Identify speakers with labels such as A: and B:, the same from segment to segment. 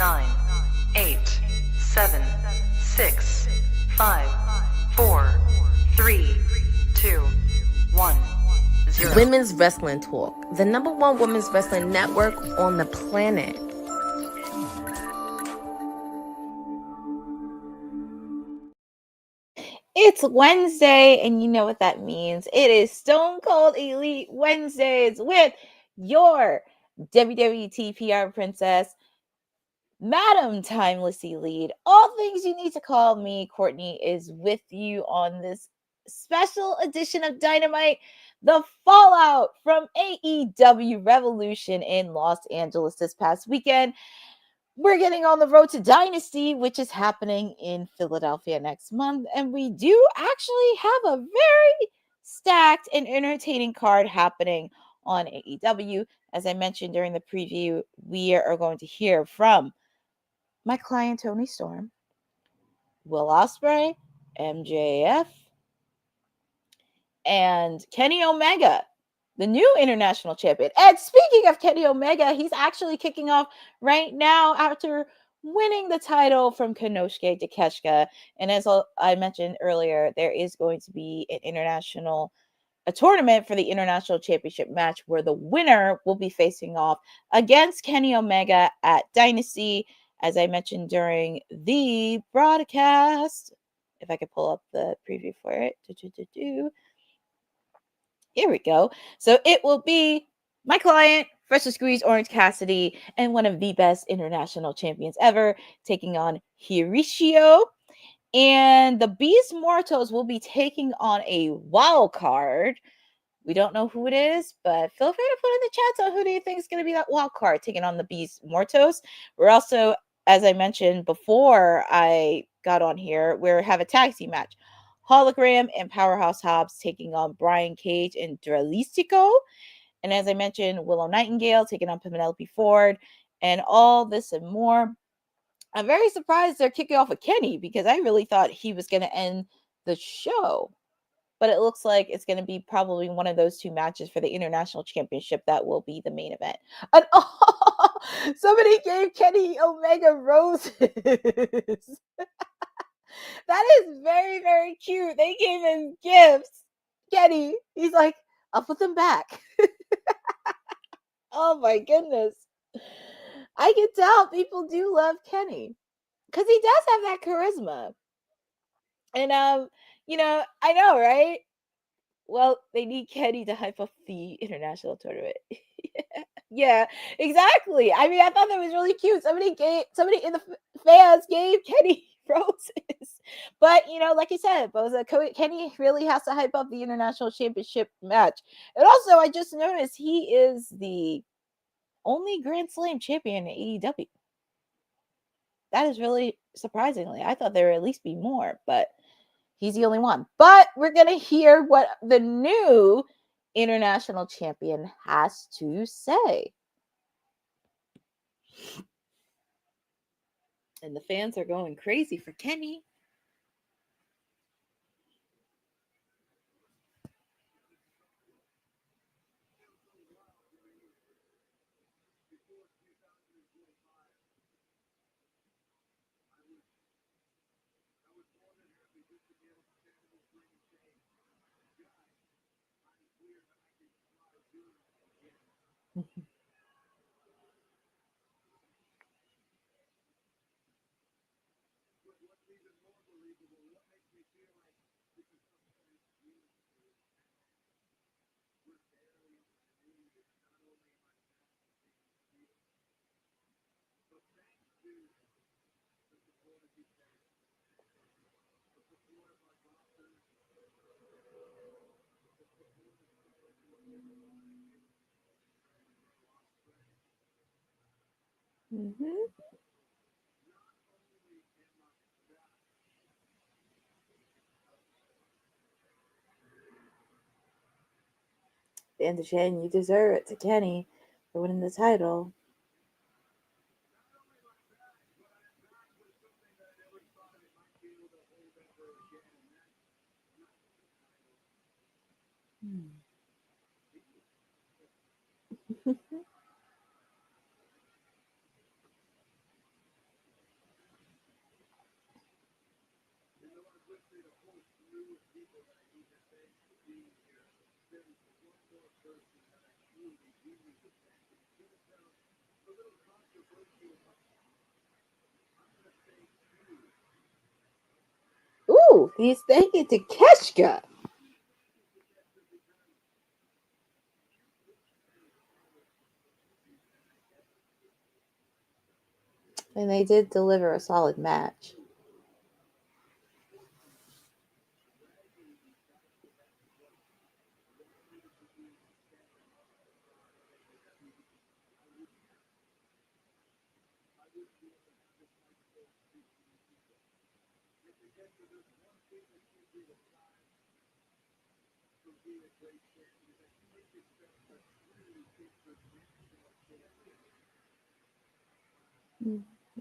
A: 9, 8, 7, 6, 5, 4, 3, 2, 1, 0.
B: Women's Wrestling Talk, the #1 women's wrestling network on the planet.
C: It's Wednesday, and you know what that means. It is Stone Cold Elite Wednesdays with your WWE PR princess, Madam Timeless Elite. All things you need to call me. Courtney is with you on this special edition of Dynamite, the fallout from AEW Revolution in Los Angeles this past weekend. We're getting on the road to Dynasty, which is happening in Philadelphia next month. And we do actually have a very stacked and entertaining card happening on AEW. As I mentioned during the preview, we are going to hear from my client, Tony Storm, Will Ospreay, MJF, and Kenny Omega, the new international champion. And speaking of Kenny Omega, he's actually kicking off right now after winning the title from Konosuke Takeshita. And as I mentioned earlier, there is going to be a tournament for the international championship match where the winner will be facing off against Kenny Omega at Dynasty. As I mentioned during the broadcast, if I could pull up the preview for it. Here we go. So it will be my client, Freshly Squeezed Orange Cassidy, and one of the best international champions ever, taking on Hechicero. And the Beast Mortos will be taking on a wild card. We don't know who it is, but feel free to put in the chat on who do you think is going to be that wild card taking on the Beast Mortos. We're also, as I mentioned before I got on here, we have a tag team match. Hologram and Powerhouse Hobbs taking on Brian Cage and Dralistico. And as I mentioned, Willow Nightingale taking on Penelope Ford, and all this and more. I'm very surprised they're kicking off with Kenny because I really thought he was going to end the show. But it looks like it's going to be probably one of those two matches for the International Championship that will be the main event. And somebody gave Kenny Omega roses. That is very, very cute. They gave him gifts. Kenny, he's like, I'll put them back. Oh my goodness. I can tell people do love Kenny because he does have that charisma. And, I know, right? Well, they need Kenny to hype up the international tournament. Yeah, exactly. I mean, I thought that was really cute. Somebody in the fans gave Kenny roses. But, like you said, Kenny really has to hype up the international championship match. And also, I just noticed he is the only Grand Slam champion in AEW. That is really surprisingly. I thought there would at least be more, but he's the only one. But we're going to hear what the new international champion has to say. And the fans are going crazy for Kenny. Mm-hmm. And Jen, you deserve it to Kenny for winning the title. Ooh, he's thinking to Keshka. And they did deliver a solid match.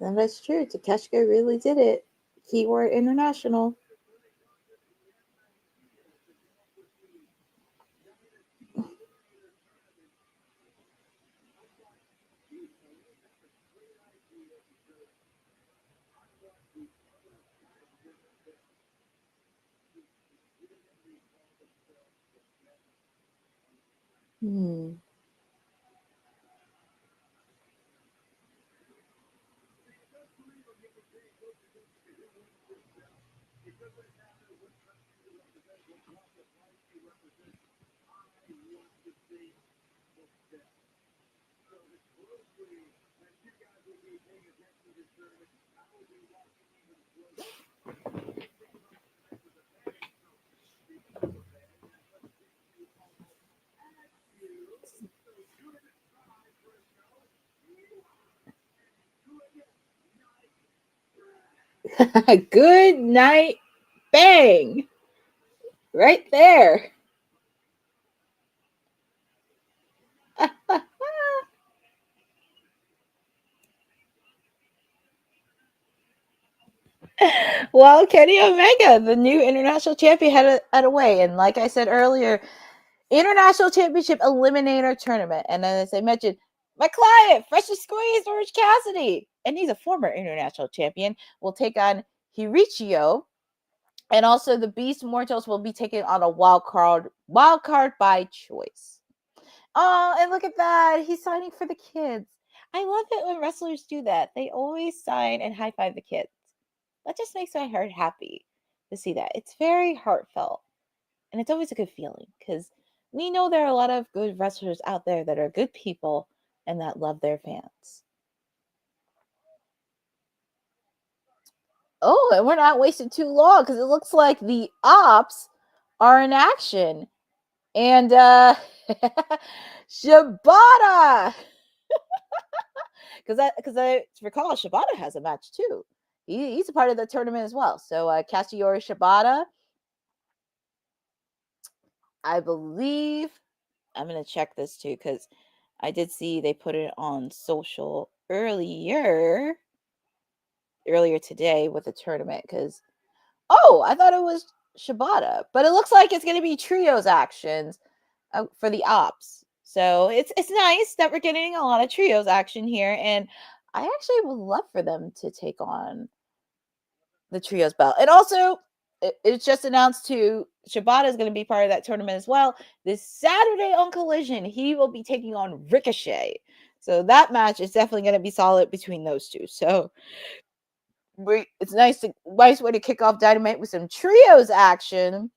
C: And that's true. Takeshka really did it. Keyword international. Hmm. Good night, bang. Right there. Well, Kenny Omega, the new international champion, had a way. And like I said earlier, international championship eliminator tournament. And then as I mentioned, my client, freshly squeezed Orange Cassidy, and he's a former international champion, will take on Hechicero. And also the Beast Mortos will be taking on a wild card by choice. Oh, and look at that. He's signing for the kids. I love it when wrestlers do that. They always sign and high five the kids. That just makes my heart happy to see that. It's very heartfelt. And it's always a good feeling because we know there are a lot of good wrestlers out there that are good people and that love their fans. Oh, and we're not wasting too long because it looks like the ops are in action. And Shibata! Because I recall Shibata has a match too. He's a part of the tournament as well. So Katsuyori Shibata, I believe, I'm gonna check this too because I did see they put it on social earlier today with the tournament. Because I thought it was Shibata, but it looks like it's gonna be trios actions for the ops. So it's nice that we're getting a lot of trios action here, and I actually would love for them to take on the trios belt. And also, it's just announced too, Shibata is going to be part of that tournament as well. This Saturday on Collision, he will be taking on Ricochet. So that match is definitely going to be solid between those two. So it's nice way to kick off Dynamite with some trios action,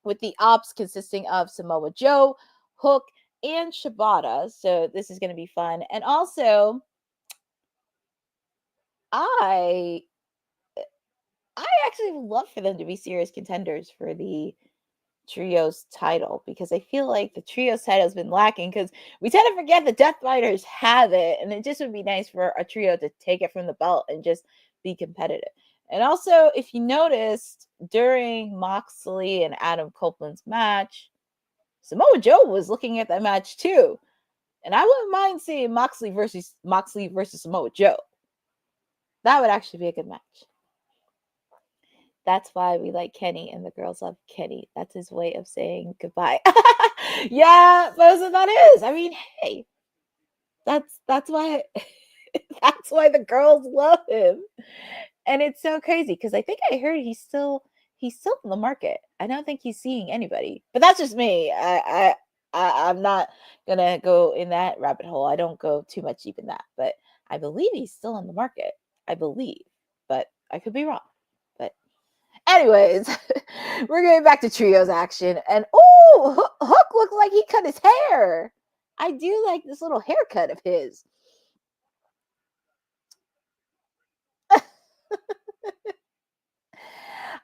C: with the ops consisting of Samoa Joe, Hook, and Shibata. So this is going to be fun. And also, I actually would love for them to be serious contenders for the trios title, because I feel like the trios title has been lacking because we tend to forget the Death Riders have it, and it just would be nice for a trio to take it from the belt and just be competitive. And also, if you noticed during Moxley and Adam Copeland's match, Samoa Joe was looking at that match too. And I wouldn't mind seeing Moxley versus Samoa Joe. That would actually be a good match. That's why we like Kenny and the girls love Kenny. That's his way of saying goodbye. Yeah, most of that is. I mean, hey, that's why that's why the girls love him. And it's so crazy because I think I heard he's still he's still in the market. I don't think he's seeing anybody, but that's just me. I'm not gonna go in that rabbit hole. I don't go too much deep in that, but I believe he's still on the market. I believe, but I could be wrong. But anyways, we're getting back to trios action, and Hook looked like he cut his hair. I do like this little haircut of his.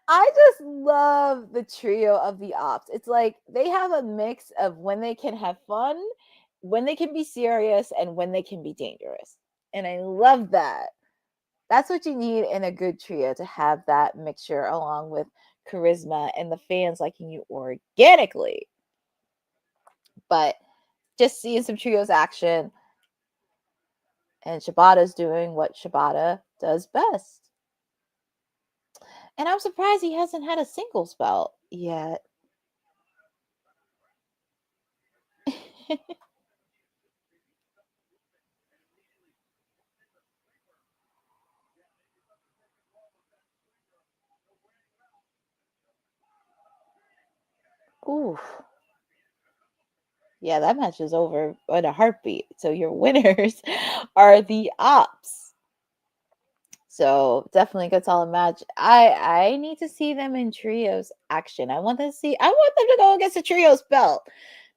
C: I just love the trio of the Ops. It's like they have a mix of when they can have fun, when they can be serious, and when they can be dangerous. And I love that. That's what you need in a good trio, to have that mixture along with charisma and the fans liking you organically. But just seeing some trios action, and Shibata's doing what Shibata does best. And I'm surprised he hasn't had a singles belt yet. Oof. Yeah, that match is over in a heartbeat. So your winners are the Ops. So definitely a good solid match. I need to see them in trios action. I want them to go against the trios belt,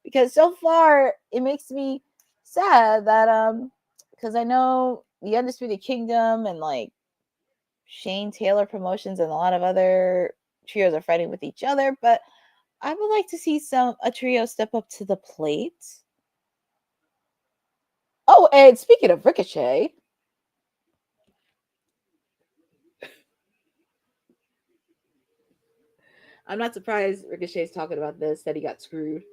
C: because so far it makes me sad that because I know the Undisputed Kingdom and like Shane Taylor Promotions and a lot of other trios are fighting with each other, but I would like to see a trio step up to the plate. Oh, and speaking of Ricochet, I'm not surprised Ricochet's talking about this, that he got screwed.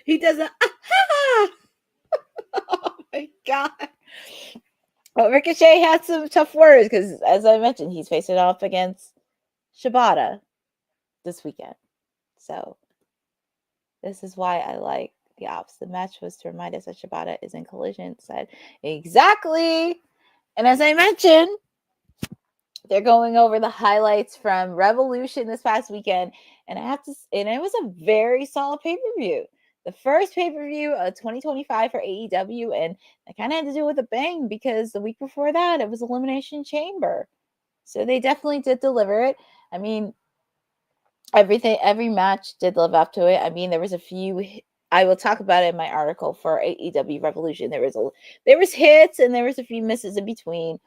C: He doesn't. Oh my god. Well, Ricochet had some tough words because, as I mentioned, he's facing off against Shibata this weekend. So this is why I like the Ops. The match was to remind us that Shibata is in Collision. Said exactly. And as I mentioned, they're going over the highlights from Revolution this past weekend, and it was a very solid pay-per-view. The first pay-per-view of 2025 for AEW, and I kind of had to do it with a bang because the week before that it was Elimination Chamber. So they definitely did deliver it. I mean, every match did live up to it. I mean, there was a few. I will talk about it in my article for AEW Revolution. There was hits and there was a few misses in between.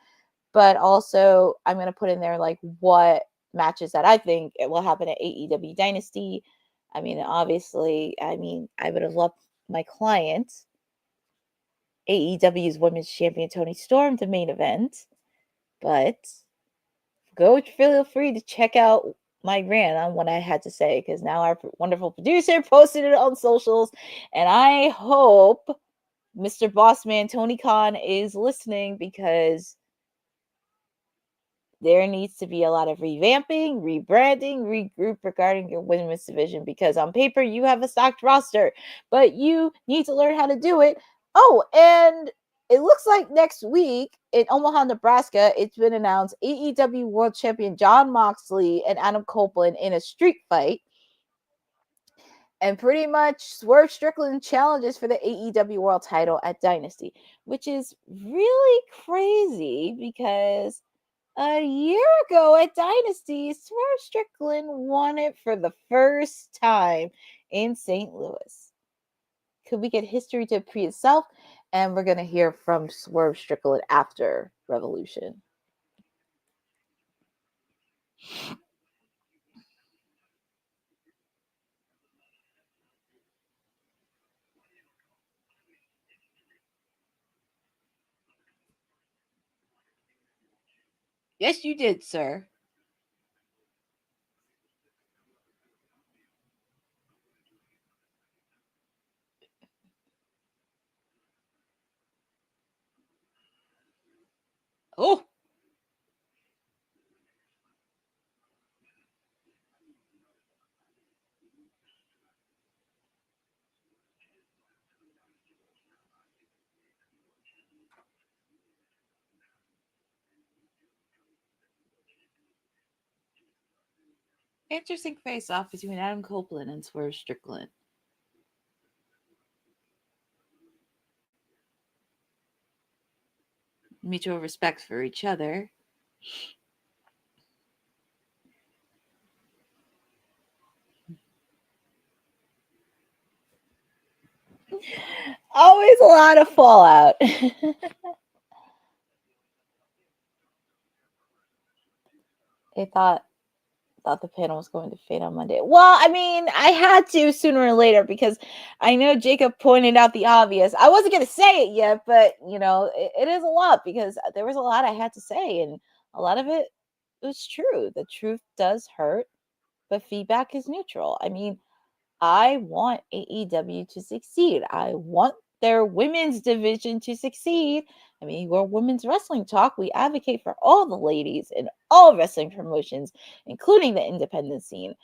C: But also, I'm going to put in there like what matches that I think it will happen at AEW Dynasty. I mean, obviously, I would have loved my client, AEW's Women's Champion Toni Storm, to main event. But feel free to check out my rant on what I had to say, because now our wonderful producer posted it on socials. And I hope Mr. Bossman Tony Khan is listening, because there needs to be a lot of revamping, rebranding, regroup regarding your women's division, because on paper you have a stocked roster, but you need to learn how to do it. Oh, and it looks like next week in Omaha, Nebraska, it's been announced AEW World Champion Jon Moxley and Adam Copeland in a street fight. And pretty much Swerve Strickland challenges for the AEW World title at Dynasty, which is really crazy because a year ago at Dynasty, Swerve Strickland won it for the first time in St. Louis. could we get history to repeat itself? And we're going to hear from Swerve Strickland after Revolution. Yes, you did, sir. Oh. Interesting face-off between Adam Copeland and Swerve Strickland. Mutual respect for each other. Always a lot of fallout. I thought the panel was going to fade on Monday. Well, I mean, I had to sooner or later because I know Jacob pointed out the obvious. I wasn't going to say it yet, but it is a lot because there was a lot I had to say, and a lot of it was true. The truth does hurt, but feedback is neutral. I mean, I want AEW to succeed. I want their women's division to succeed. I mean, we're Women's Wrestling Talk. We advocate for all the ladies in all wrestling promotions, including the independent scene.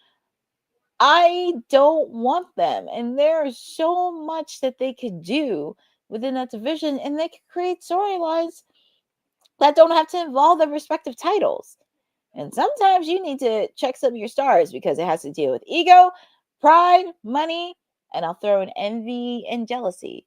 C: I don't want them. And there's so much that they could do within that division, and they could create storylines that don't have to involve their respective titles. And sometimes you need to check some of your stars because it has to deal with ego, pride, money, and I'll throw in envy and jealousy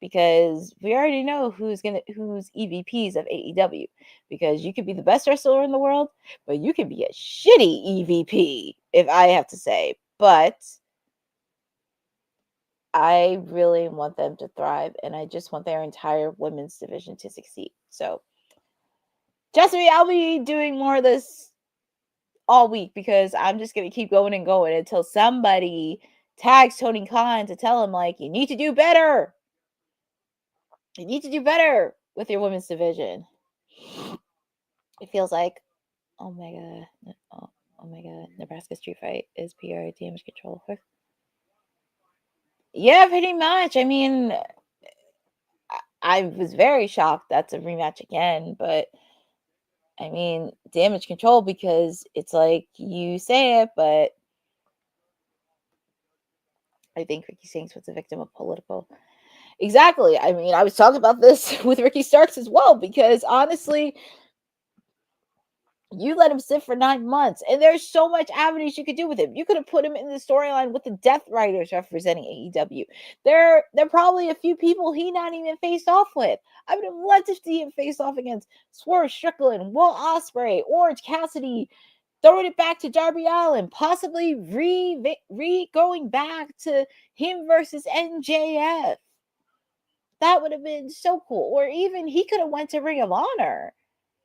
C: because we already know who's EVPs of AEW, because you could be the best wrestler in the world, but you could be a shitty EVP, if I have to say. But I really want them to thrive, and I just want their entire women's division to succeed. So, Jesse, I'll be doing more of this all week because I'm just going to keep going and going until somebody tags Tony Khan to tell him, like, you need to do better. You need to do better with your women's division. It feels like, oh my God, Nebraska Street Fight is PR Damage Control. Yeah, pretty much. I mean, I was very shocked that's a rematch again, but I mean, Damage Control, because it's like you say it, but I think Ricky Starks was a victim of political. Exactly. I mean, I was talking about this with Ricky Starks as well, because honestly, you let him sit for 9 months, and there's so much avenues you could do with him. You could have put him in the storyline with the Death Riders representing AEW. There are probably a few people he not even faced off with. I would have loved to see him face off against Swerve Strickland, Will Ospreay, Orange Cassidy, throwing it back to Darby Allin, possibly going back to him versus MJF. That would have been so cool. Or even he could have went to Ring of Honor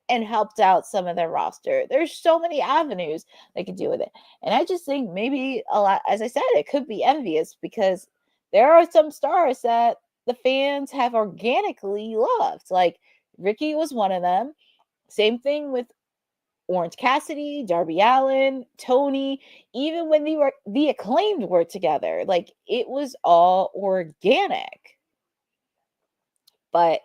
C: and helped out some of their roster. There's so many avenues they could do with it. And I just think maybe a lot, as I said, it could be envious because there are some stars that the fans have organically loved. Like Ricky was one of them. Same thing with Orange Cassidy, Darby Allin, Tony, even when the Acclaimed were together. Like it was all organic. But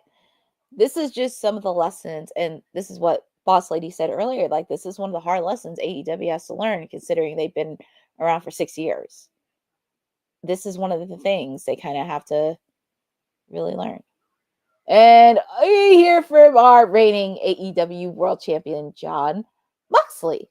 C: this is just some of the lessons, and this is what Boss Lady said earlier. Like, this is one of the hard lessons AEW has to learn, considering they've been around for 6 years. This is one of the things they kind of have to really learn. And I hear from our reigning AEW World Champion, Jon Moxley.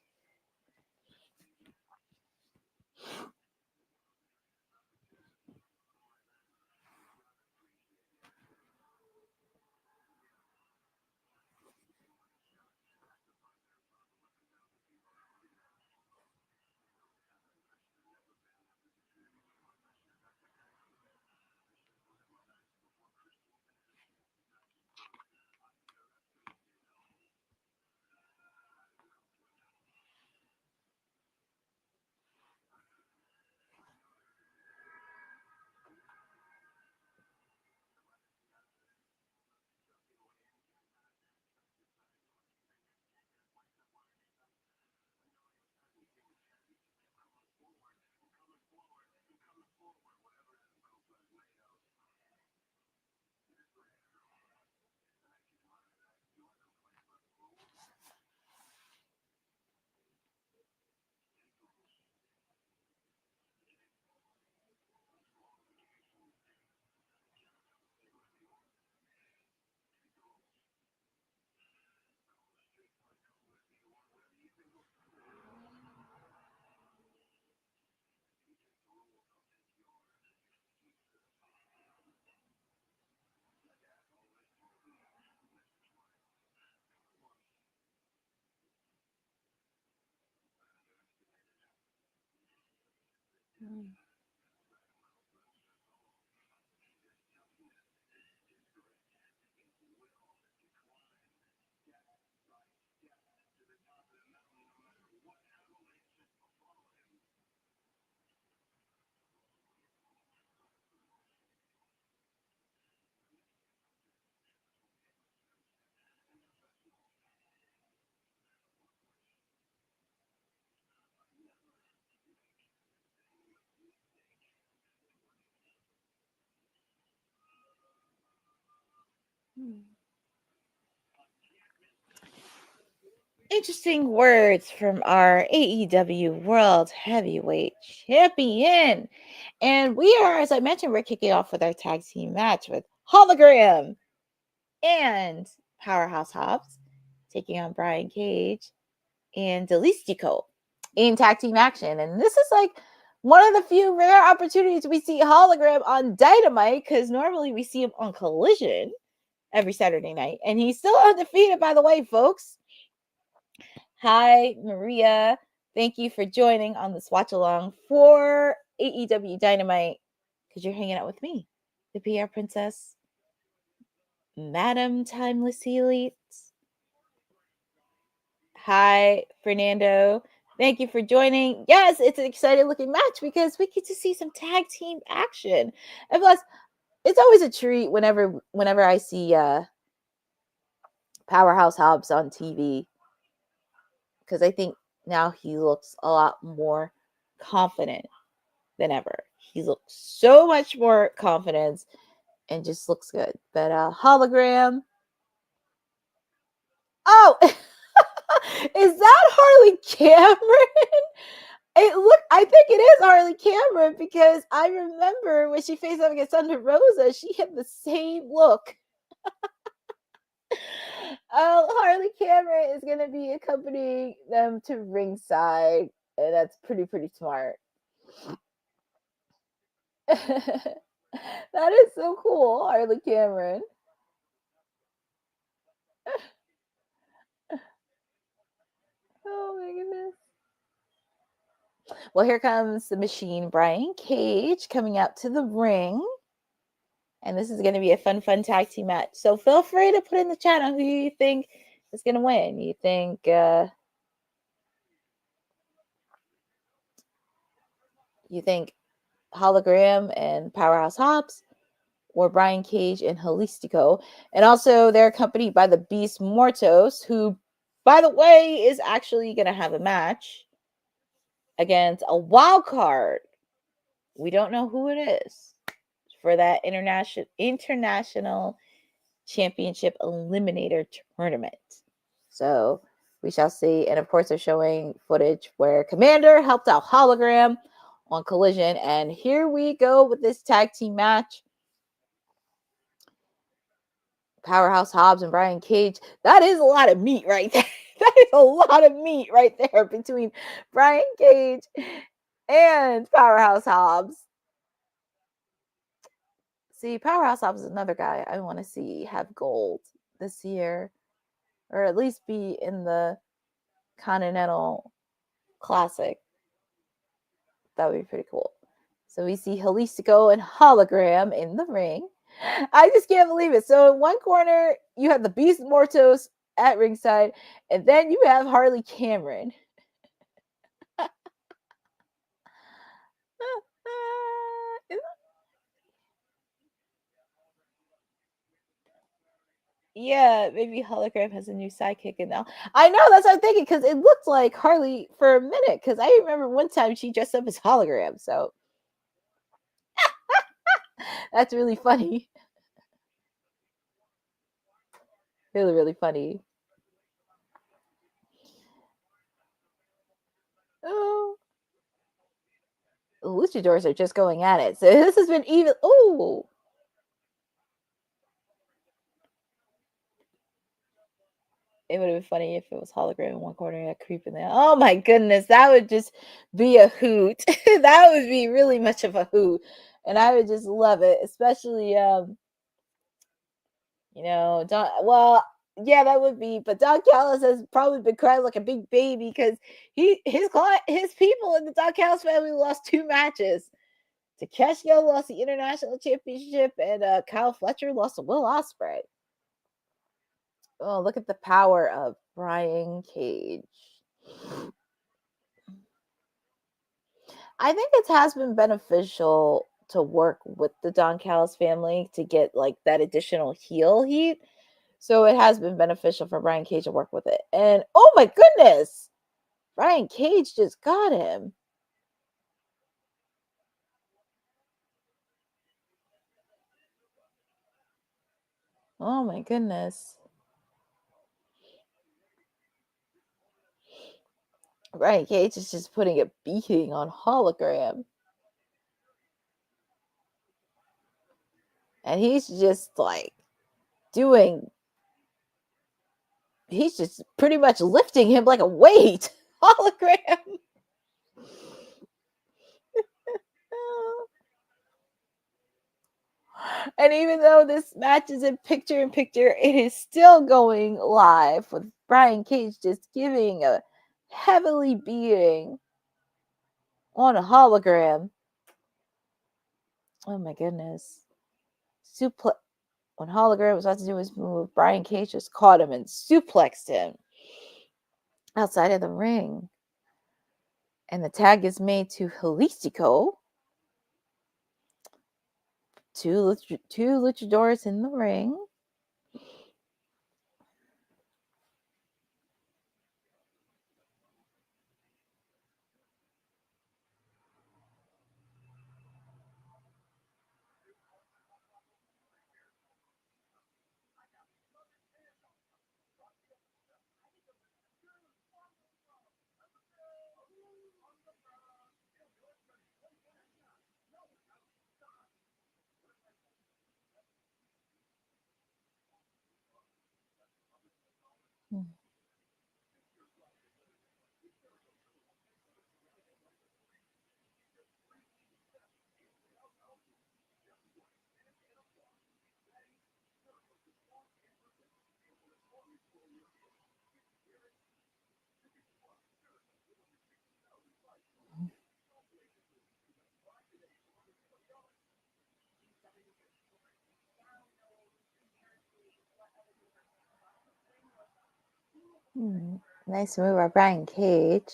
C: Interesting words from our AEW World Heavyweight Champion. And we are, as I mentioned, we're kicking off with our tag team match with Hologram and Powerhouse Hobbs taking on Brian Cage and Delistico in tag team action. And this is like one of the few rare opportunities we see Hologram on Dynamite, because normally we see him on Collision every Saturday night. And he's still undefeated, by the way, folks. Hi, Maria. Thank you for joining on this watch along for AEW Dynamite, because you're hanging out with me, the PR princess, Madam Timeless Elite. Hi, Fernando. Thank you for joining. Yes, it's an exciting looking match because we get to see some tag team action. And plus, it's always a treat whenever I see Powerhouse Hobbs on TV, because I think now he looks a lot more confident than ever. He looks so much more confident and just looks good. But Hologram. Oh, is that Harley Cameron? I think it is Harley Cameron, because I remember when she faced up against Thunder Rosa, she had the same look. Harley Cameron is going to be accompanying them to ringside, and that's pretty smart. That is so cool, Harley Cameron. Oh my goodness. Well, here comes the Machine, Brian Cage, coming out to the ring. And this is going to be a fun tag team match. So feel free to put in the chat on who you think is going to win. You think Hologram and Powerhouse Hobbs, or Brian Cage and Holistico. And also they're accompanied by the Beast Mortos, who, by the way, is actually going to have a match against a wild card. We don't know who it is for that international championship eliminator tournament. So we shall see. And of course, they're showing footage where Commander helped out Hologram on Collision. And here we go with this tag team match. Powerhouse Hobbs and Brian Cage. That is a lot of meat right there. That is a lot of meat right there between Brian Cage and Powerhouse Hobbs. See, Powerhouse Hobbs is another guy I want to see have gold this year, or at least be in the Continental Classic. That would be pretty cool. So we see Holistico and Hologram in the ring. I just can't believe it. So in one corner, you have the Beast Mortos at ringside, and then you have Harley Cameron. Yeah, maybe Hologram has a new sidekick now. I know, that's what I'm thinking, because it looked like Harley for a minute, because I remember one time she dressed up as Hologram, so that's really funny. Really funny. Oh, the luchadors are just going at it. So this has been even. Oh, it would have been funny if it was Hologram in one corner and a creep in there. Oh my goodness, that would just be a hoot. That would be really much of a hoot, and I would just love it, especially yeah, that would be. But Don Callis has probably been crying like a big baby, because his people in the Don Callis family lost 2 matches. Takeshita lost the International Championship, and Kyle Fletcher lost to Will Ospreay. Oh, look at the power of Brian Cage. I think it has been beneficial to work with the Don Callis family to get like that additional heel heat. So it has been beneficial for Brian Cage to work with it. And oh my goodness, Brian Cage just got him. Oh my goodness. Brian Cage is just putting a beating on Hologram. And he's just like he's just pretty much lifting him like a weight. Hologram. And even though this match is in picture, it is still going live with Brian Cage just giving a heavily beating on a hologram. Oh my goodness. When Hologram was about to do his move, Brian Cage just caught him and suplexed him outside of the ring. And the tag is made to Hechicero. Two luchadors in the ring. Nice move by Brian Cage.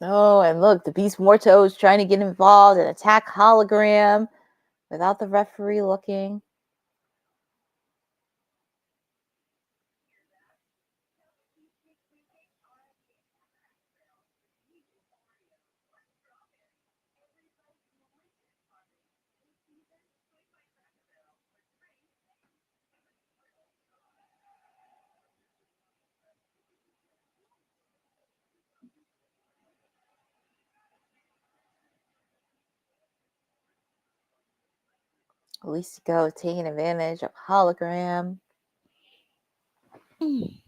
C: Oh, and look, the Beast Mortos trying to get involved and attack Hologram without the referee looking. Hechicero taking advantage of Hologram. And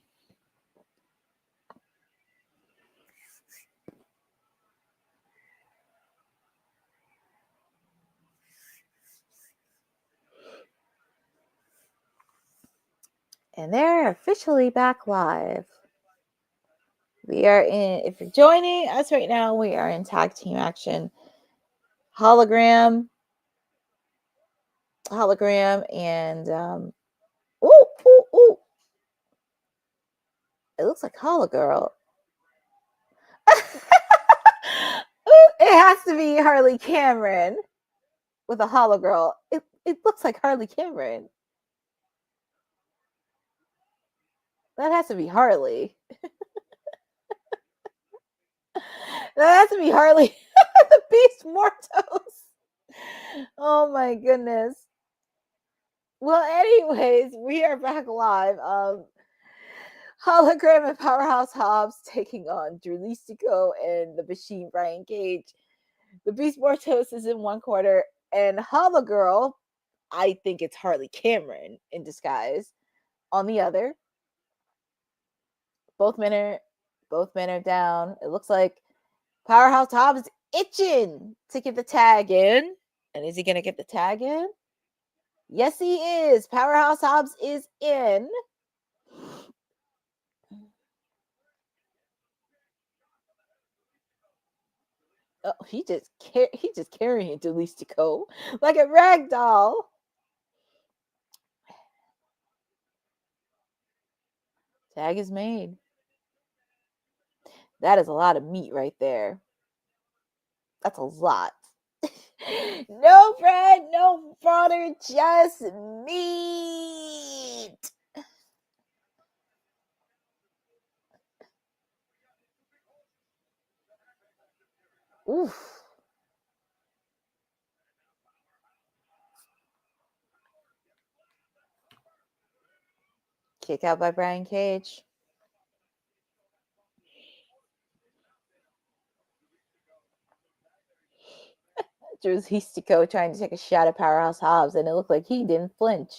C: they're officially back live. We are in, if you're joining us right now, we are in tag team action. Hologram, and ooh. It looks like Hologirl. It has to be Harley Cameron with a Hologirl. It looks like Harley Cameron. That has to be Harley. That has to be Harley. The Beast Mortos. Oh my goodness. Well, anyways, we are back live. Hologram and Powerhouse Hobbs taking on Hechicero and the Machine Brian Cage. The Beast Mortos is in one corner, and Hologirl, I think it's Harley Cameron in disguise, on the other. Both men are down. It looks like Powerhouse Hobbs is itching to get the tag in. And is he going to get the tag in? Yes, he is. Powerhouse Hobbs is in. Oh, he just carrying Hechicero like a rag doll. Tag is made. That is a lot of meat right there. That's a lot. No bread, no butter, just meat. Oof. Kick out by Brian Cage. There's Hechicero trying to take a shot at Powerhouse Hobbs, and it looked like he didn't flinch.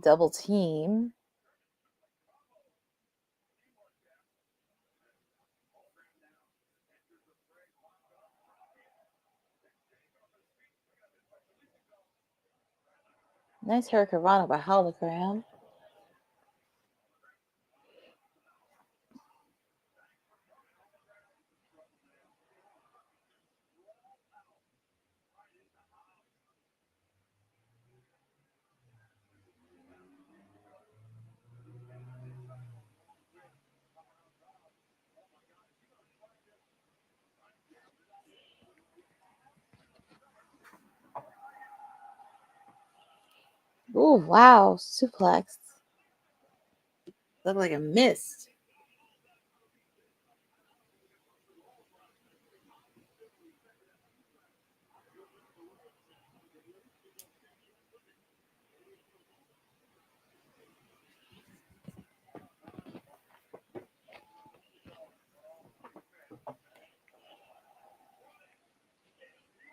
C: Double team. Nice Hurricanrana by Hologram. Oh, wow. Suplex. Looked like a missed.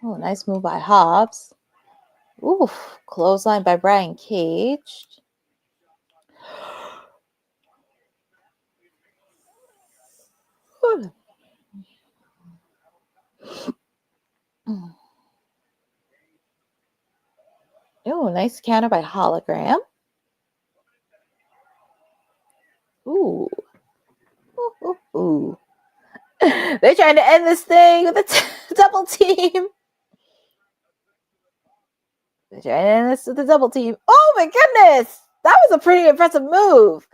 C: Oh, nice move by Hobbs. Oof. Clothesline by Brian Cage. Oh, nice counter by Hologram. Ooh. Ooh, ooh, ooh. They're trying to end this thing with a double team. They're trying to end this with a double team. Oh my goodness! That was a pretty impressive move.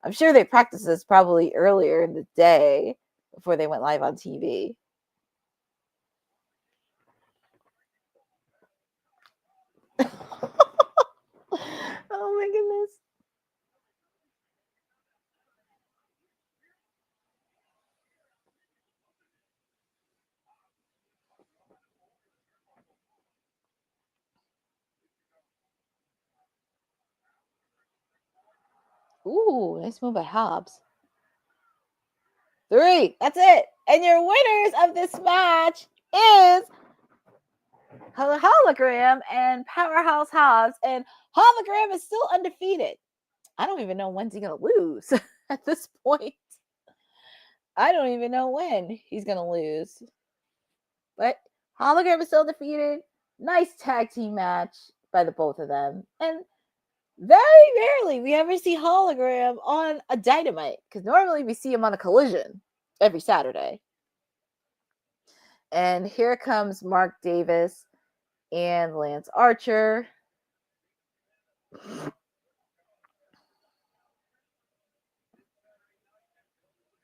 C: I'm sure they practiced this probably earlier in the day before they went live on TV. Oh my goodness. Ooh, nice move by Hobbs. 3. That's it. And your winners of this match is Hologram and Powerhouse Hobbs. And Hologram is still undefeated. I don't even know when he's going to lose at this point. I don't even know when he's going to lose. But Hologram is still defeated. Nice tag team match by the both of them. And very rarely we ever see Hologram on a Dynamite, because normally we see him on a Collision every Saturday. And here comes Mark Davis and Lance Archer.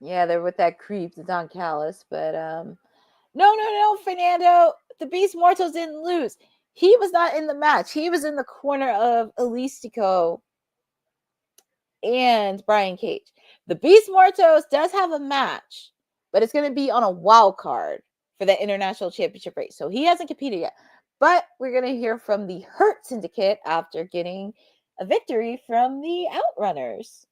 C: Yeah, they're with that creep, the Don Callis, but no, Fernando. The Beast Mortos didn't lose. He was not in the match. He was in the corner of Elistico and Brian Cage. The Beast Mortos does have a match, but it's going to be on a wild card for the International Championship race. So he hasn't competed yet. But we're going to hear from the Hurt Syndicate after getting a victory from the Outrunners.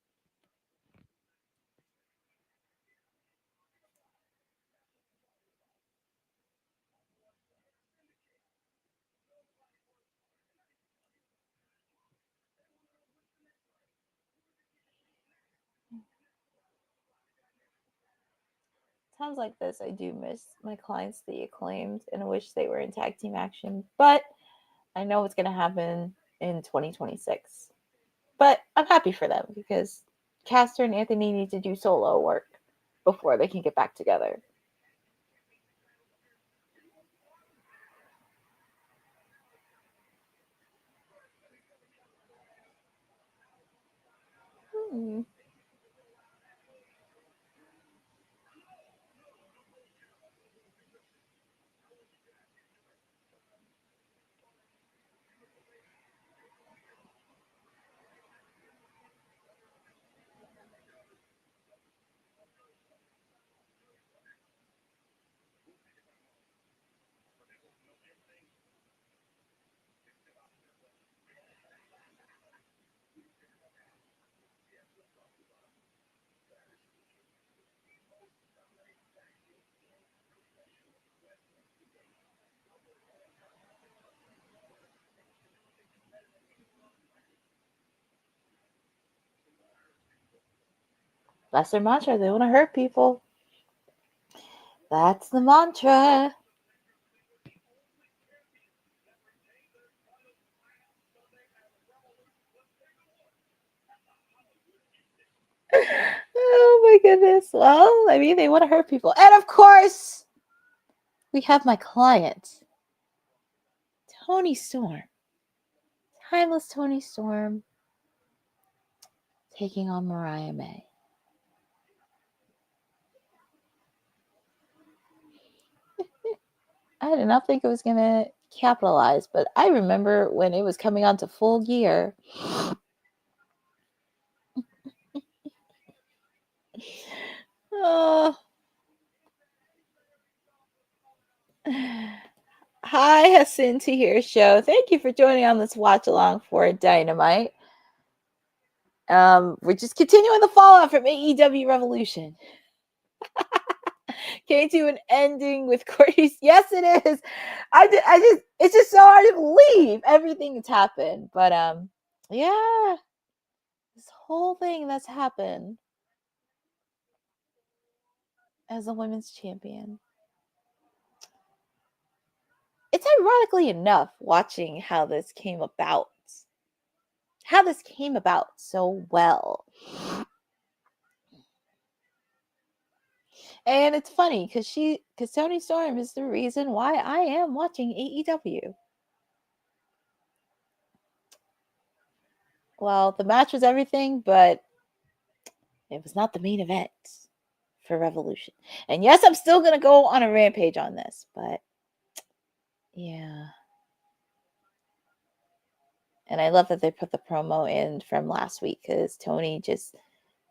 C: Times like this, I do miss my clients, the Acclaimed, and wish they were in tag team action. But I know it's going to happen in 2026. But I'm happy for them because Caster and Anthony need to do solo work before they can get back together. That's their mantra. They want to hurt people. That's the mantra. Oh my goodness. Well, I mean, they want to hurt people. And of course, we have my client, Toni Storm. Timeless Toni Storm taking on Mariah May. I did not think it was going to capitalize, but I remember when it was coming on to Full Gear. Oh. Hi, Hassan Tahir Show. Thank you for joining on this watch along for Dynamite. We're just continuing the fallout from AEW Revolution. Came to an ending with Courtney. Yes, it is. It's just so hard to believe everything that's happened. But yeah, this whole thing that's happened as a women's champion. It's ironically enough watching how this came about so well. And it's funny because Toni Storm is the reason why I am watching AEW. Well, the match was everything, but it was not the main event for Revolution. And yes, I'm still going to go on a rampage on this, but yeah. And I love that they put the promo in from last week because Toni just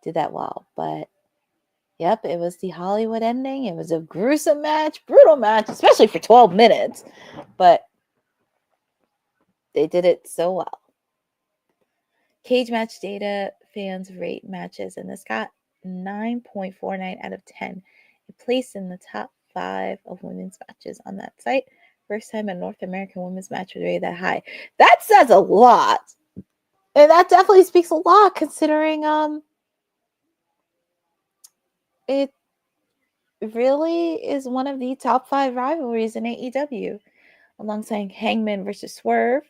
C: did that well. But yep, it was the Hollywood ending. It was a gruesome match, brutal match, especially for 12 minutes. But they did it so well. Cage Match Data fans rate matches, and this got 9.49 out of 10. It placed in the top 5 of women's matches on that site. First time a North American women's match was rated that high. That says a lot. And that definitely speaks a lot considering it really is one of the top 5 rivalries in AEW, alongside Hangman versus Swerve,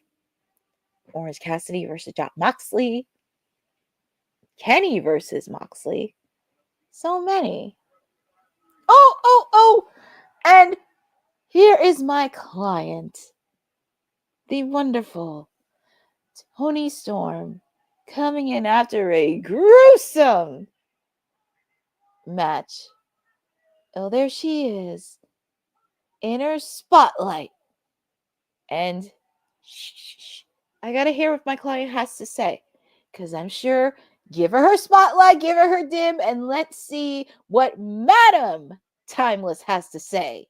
C: Orange Cassidy versus Jon Moxley, Kenny versus Moxley. So many. Oh! And here is my client, the wonderful Toni Storm, coming in after a gruesome match. Oh, there she is in her spotlight. And shh, I gotta hear what my client has to say, because I'm sure, give her spotlight, give her dim, and let's see what Madam Timeless has to say.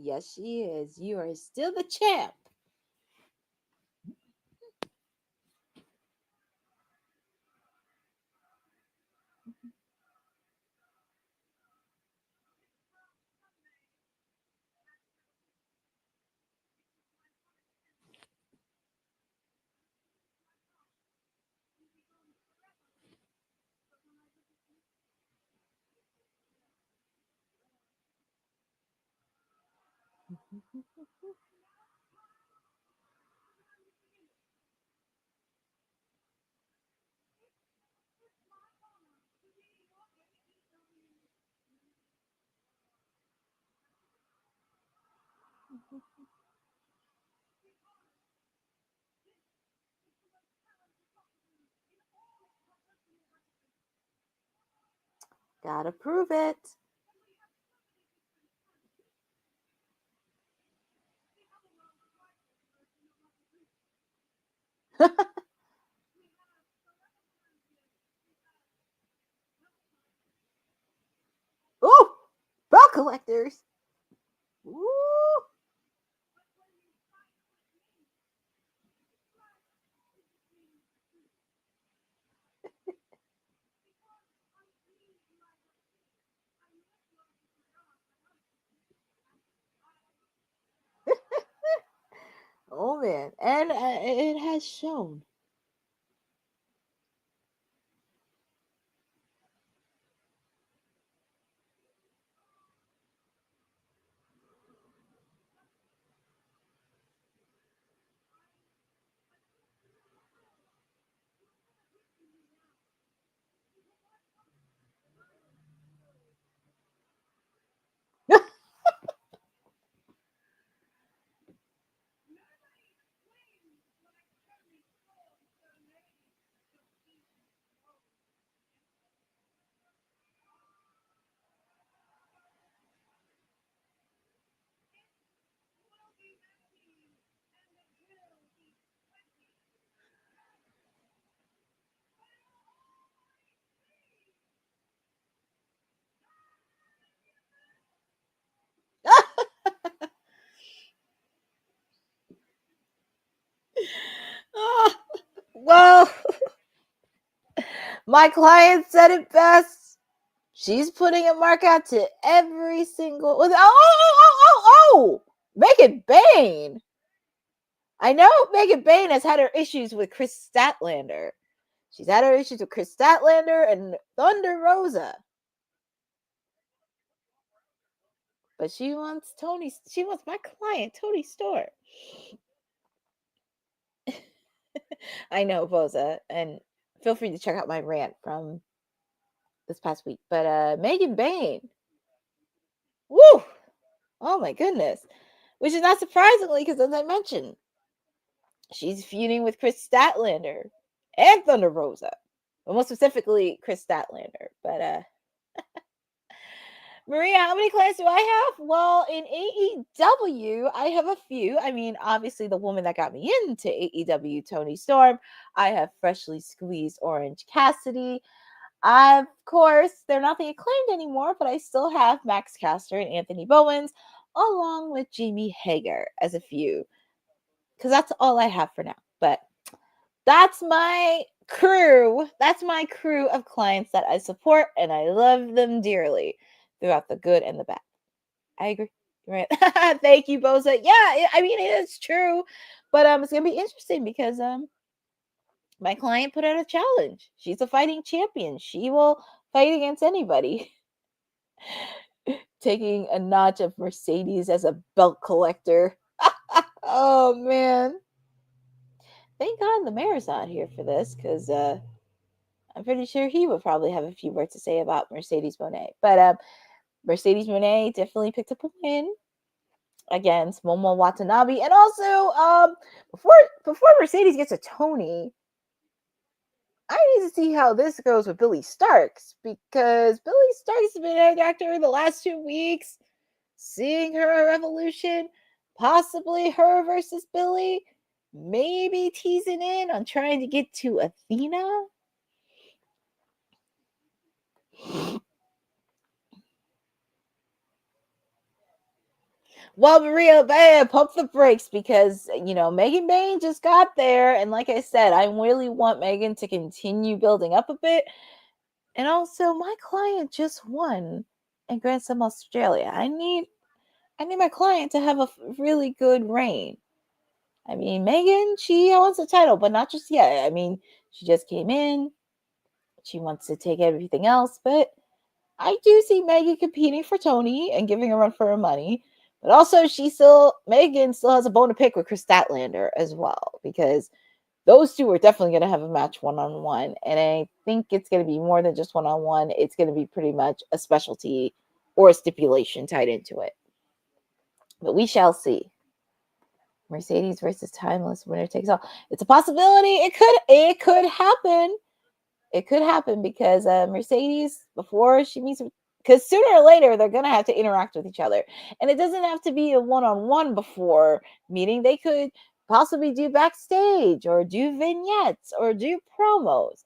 C: Yes, she is. You are still the champ. Gotta prove it. Ooh, belt collectors. Ooh. Oh man, and it has shown. Well, my client said it best. She's putting a mark out to every single. Oh! Megan Bain. I know Megan Bain has had her issues with Chris Statlander. She's had her issues with Chris Statlander and Thunder Rosa. But she wants my client, Tony Storm. I know, Boza. And feel free to check out my rant from this past week. But Megan Bain. Woo! Oh my goodness. Which is not surprisingly, because as I mentioned, she's feuding with Chris Statlander and Thunder Rosa. But more specifically, Chris Statlander. But Maria, how many clients do I have? Well, in AEW, I have a few. I mean, obviously, the woman that got me into AEW, Tony Storm. I have freshly squeezed Orange Cassidy. Of course, they're not the Acclaimed anymore, but I still have Max Caster and Anthony Bowens, along with Jamie Hager as a few. Because that's all I have for now. But that's my crew. That's my crew of clients that I support, and I love them dearly throughout the good and the bad. I agree. Right. Thank you, Boza. Yeah, I mean, it is true. But it's going to be interesting because my client put out a challenge. She's a fighting champion. She will fight against anybody. Taking a notch of Mercedes as a belt collector. Oh, man. Thank God the mayor's not here for this, because I'm pretty sure he would probably have a few words to say about Mercedes Moné. But Mercedes Moné definitely picked up a win against Momo Watanabe. And also, before Mercedes gets a Tony, I need to see how this goes with Billy Starks, because Billy Starks has been an actor the last 2 weeks. Seeing her at Revolution, possibly her versus Billy, maybe teasing in on trying to get to Athena. Well, Maria, pump the brakes, because, Megan Bain just got there. And like I said, I really want Megan to continue building up a bit. And also, my client just won in Grand Slam Australia. I need my client to have a really good reign. I mean, Megan, she wants the title, but not just yet. I mean, she just came in. She wants to take everything else. But I do see Megan competing for Tony and giving a run for her money. But also, Megan still has a bone to pick with Chris Statlander as well, because those two are definitely going to have a match one-on-one. And I think it's going to be more than just one-on-one. It's going to be pretty much a specialty or a stipulation tied into it. But we shall see. Mercedes versus Timeless, winner takes all. It's a possibility. It could happen. It could happen because Mercedes, before she meets, because sooner or later they're gonna have to interact with each other, and it doesn't have to be a one-on-one before meeting. They could possibly do backstage or do vignettes or do promos.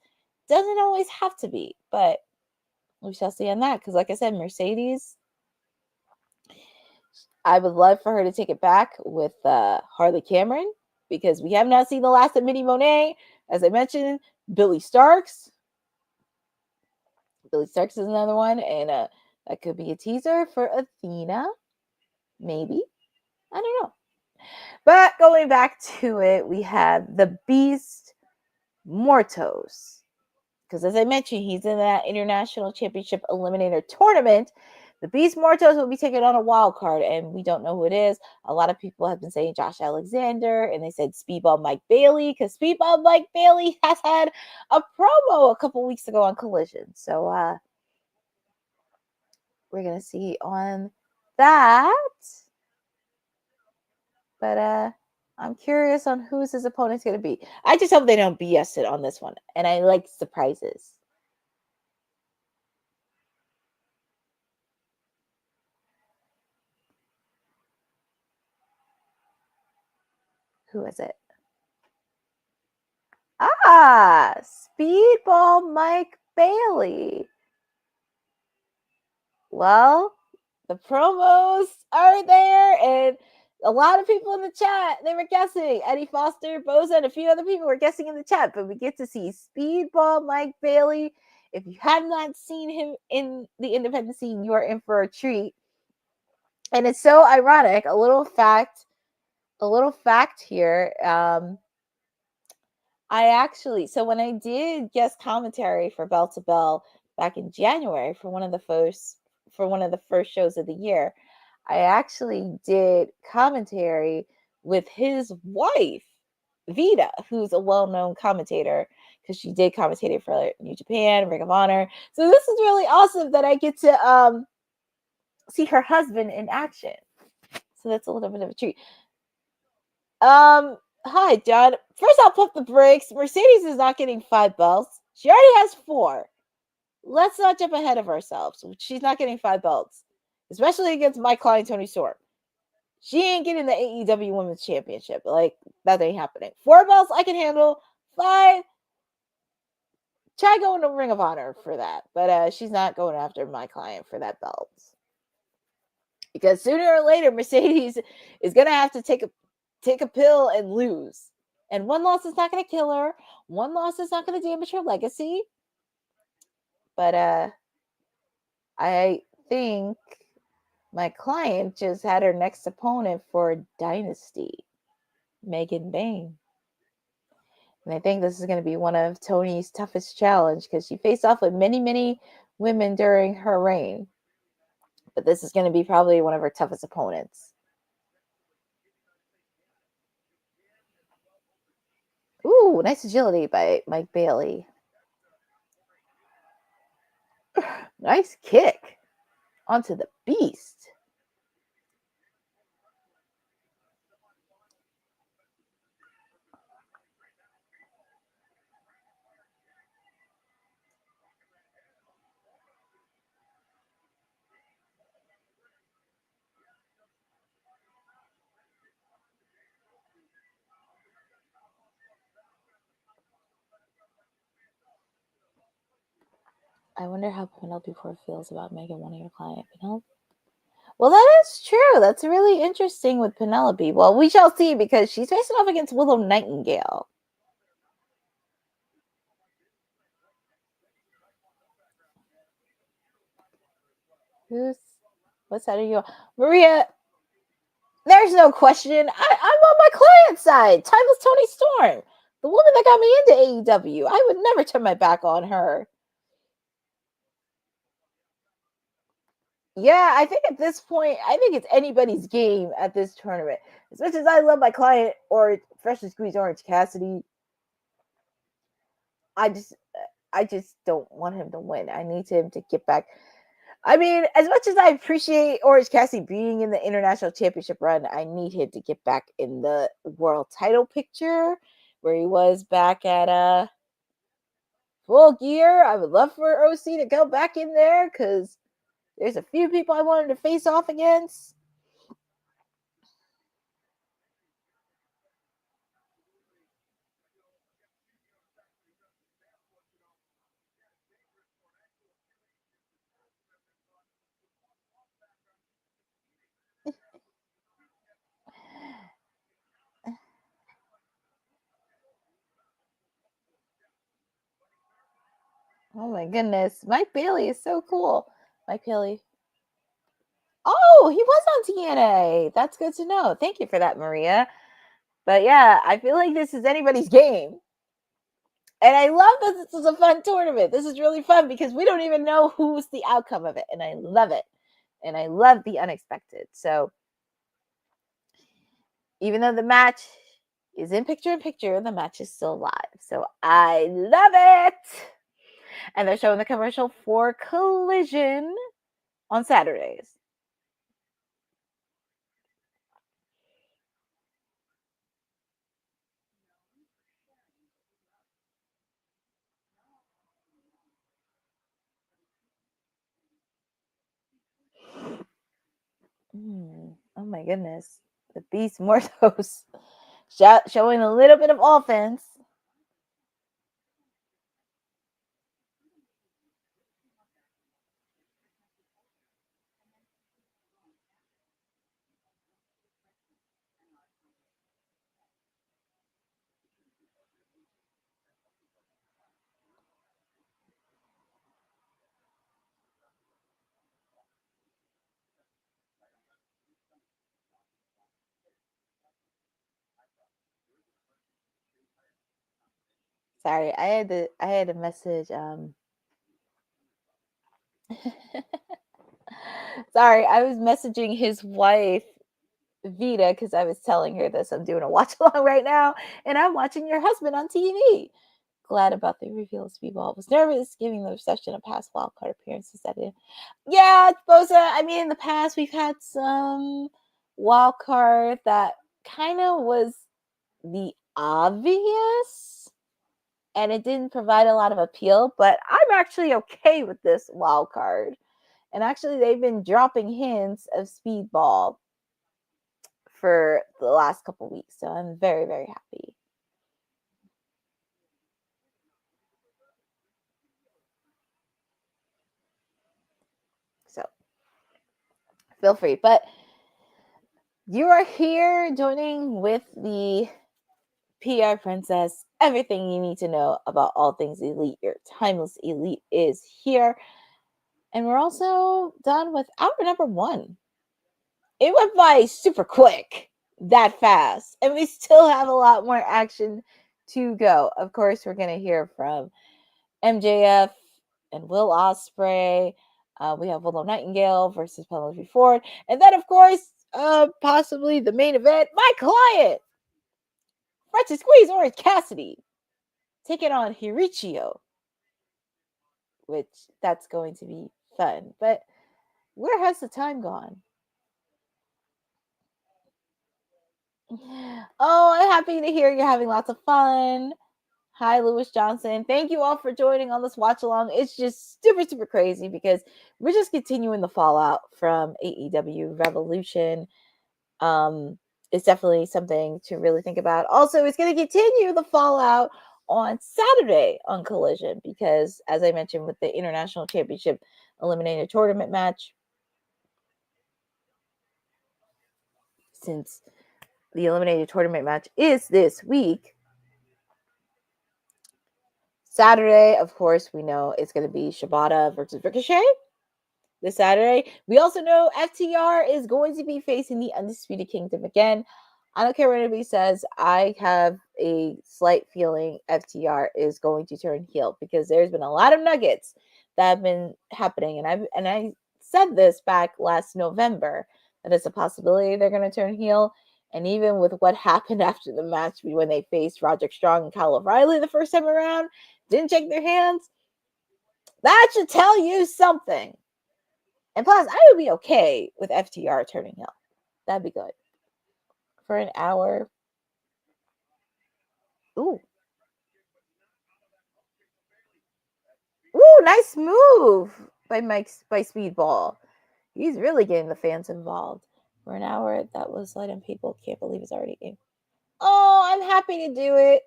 C: Doesn't always have to be, but we shall see on that. Because, like I said, Mercedes, I would love for her to take it back with Harley Cameron, because we have not seen the last of Minnie Monet. As I mentioned, Billy Starks. Billy Starks is another one, and that could be a teaser for Athena, maybe. I don't know. But going back to it, we have the Beast Mortos, because as I mentioned, he's in that International Championship Eliminator tournament. The Beast Mortos will be taking on a wild card, and we don't know who it is. A lot of people have been saying Josh Alexander, and they said Speedball Mike Bailey, because Speedball Mike Bailey has had a promo a couple weeks ago on Collision. So we're going to see on that. But I'm curious on who's his opponent's going to be. I just hope they don't BS it on this one, and I like surprises. Who is it? Speedball Mike Bailey. Well, the promos are there, and a lot of people in the chat, they were guessing. Eddie Foster, Boza, and a few other people were guessing in the chat, but we get to see Speedball Mike Bailey. If you have not seen him in the independent scene, you are in for a treat. And it's so ironic. A little fact here. So when I did guest commentary for Bell to Bell back in January for one of the first shows of the year, I actually did commentary with his wife, Vita, who's a well-known commentator, because she did commentate for New Japan, Ring of Honor. So this is really awesome that I get to see her husband in action. So that's a little bit of a treat. Hi, John. First, I'll pump the brakes. Mercedes is not getting 5 belts. She already has 4. Let's not jump ahead of ourselves. She's not getting 5 belts, especially against my client, Tony Storm. She ain't getting the AEW Women's Championship. Like, that ain't happening. 4 belts, I can handle. 5, try going to Ring of Honor for that. But she's not going after my client for that belt. Because sooner or later, Mercedes is going to have to take a pill and lose. And one loss is not going to kill her. One loss is not going to damage her legacy. But I think my client just had her next opponent for Dynasty, Megan Bain. And I think this is going to be one of Tony's toughest challenge, because she faced off with many, many women during her reign. But this is going to be probably one of her toughest opponents. Ooh, nice agility by Mike Bailey. Nice kick onto the Beast. I wonder how Penelope Ford feels about Megan wanting your client. Penelope? Well, that is true. That's really interesting with Penelope. Well, we shall see, because she's facing off against Willow Nightingale. What side are you on? Maria, there's no question. I'm on my client's side. Timeless Tony Storm. The woman that got me into AEW. I would never turn my back on her. Yeah, I think at this point, I think it's anybody's game at this tournament. As much as I love my client or freshly squeezed orange Cassidy, I just I just don't want him to win. I need him to get back. I mean, as much as I appreciate Orange Cassidy being in the international championship run, I need him to get back in the world title picture where he was back at Full Gear. I would love for OC to go back in there because there's a few people I wanted to face off against. Oh my goodness. Mike Bailey is so cool. Mike Bailey. Oh, he was on TNA. That's good to know. Thank you for that, Maria. But yeah, I feel like this is anybody's game. And I love that this is a fun tournament. This is really fun because we don't even know who's the outcome of it. And I love it. And I love the unexpected. So even though the match is in picture, the match is still live. So I love it. And they're showing the commercial for Collision on Saturdays. Oh my goodness. The Beast Mortos showing a little bit of offense. Sorry, I had to message sorry, I was messaging his wife Vita because I was telling her this. I'm doing a watch along right now, and I'm watching your husband on TV. Glad about the reveal of Speedball. Was nervous giving the reception of past wildcard appearances that in. Yeah, Bosa. I mean, in the past we've had some wildcard that kind of was the obvious and it didn't provide a lot of appeal, but I'm actually okay with this wild card. And actually, they've been dropping hints of Speedball for the last couple weeks, so I'm very, very happy. So feel free, but you are here joining with the PR Princess. Everything you need to know about all things Elite. Your timeless Elite is here. And we're also done with hour number 1. It went by super quick, that fast. And we still have a lot more action to go. Of course, we're going to hear from MJF and Will Ospreay. We have Willow Nightingale versus Penelope Ford. And then, of course, possibly the main event, my client, Francis Squeeze Orange Cassidy, taking on Hechicero, which that's going to be fun. But where has the time gone? Oh, I'm happy to hear you're having lots of fun. Hi, Lewis Johnson. Thank you all for joining on this watch along. It's just super, super crazy because we're just continuing the fallout from AEW Revolution. It's definitely something to really think about. Also, it's going to continue the fallout on Saturday on Collision because, as I mentioned, with the International Championship Eliminator Tournament match, since the Eliminator Tournament match is this week, Saturday, of course, we know it's going to be Shibata versus Ricochet this Saturday. We also know FTR is going to be facing the Undisputed Kingdom again. I don't care what anybody says. I have a slight feeling FTR is going to turn heel because there's been a lot of nuggets that have been happening, and I said this back last November, that it's a possibility they're going to turn heel. And even with what happened after the match when they faced Roderick Strong and Kyle O'Reilly the first time around, didn't shake their hands, that should tell you something. And plus, I would be okay with FTR turning heel. That'd be good. For an hour. Ooh. Ooh, nice move by Speedball. He's really getting the fans involved. For an hour, that was letting people can't believe it's already game. Oh, I'm happy to do it.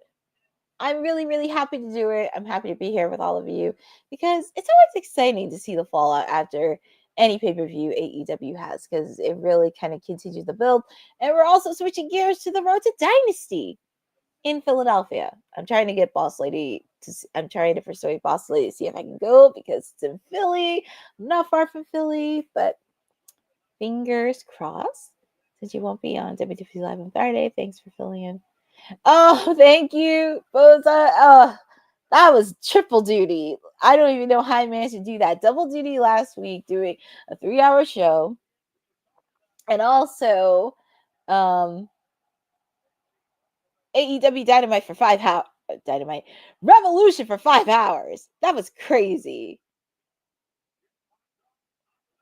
C: I'm really, really happy to do it. I'm happy to be here with all of you because it's always exciting to see the fallout after any pay-per-view AEW has, because it really kind of continues the build. And we're also switching gears to the road to Dynasty in Philadelphia. I'm trying to persuade Boss Lady to see if I can go because it's in Philly. I'm not far from Philly, but fingers crossed. Since you won't be on WWF Live on Friday, thanks for filling in. Oh, thank you, Boza. Oh, that was triple duty. I don't even know how I managed to do that. Double duty last week, doing a 3-hour show, and also AEW Dynamite for 5 hours. Dynamite Revolution for 5 hours. That was crazy.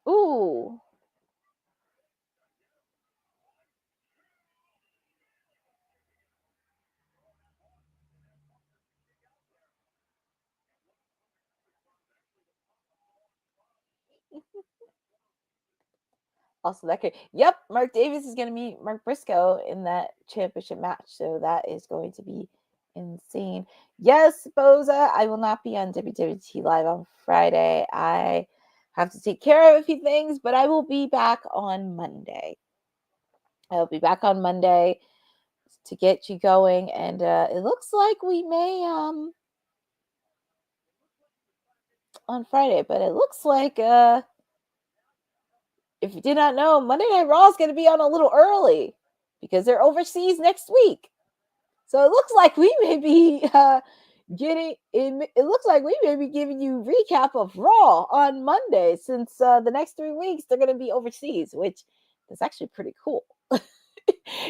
C: Ooh. Also, that could, yep, Mark Davis is going to meet Mark Briscoe in that championship match. So that is going to be insane. Yes, Boza, I will not be on WWT Live on Friday. I have to take care of a few things, but I will be back on Monday. I'll be back on Monday to get you going. And it looks like we may on Friday, but it looks like if you did not know, Monday Night Raw is going to be on a little early because they're overseas next week. So it looks like we may be getting in. It looks like we may be giving you recap of Raw on Monday, since the next 3 weeks they're going to be overseas, which is actually pretty cool.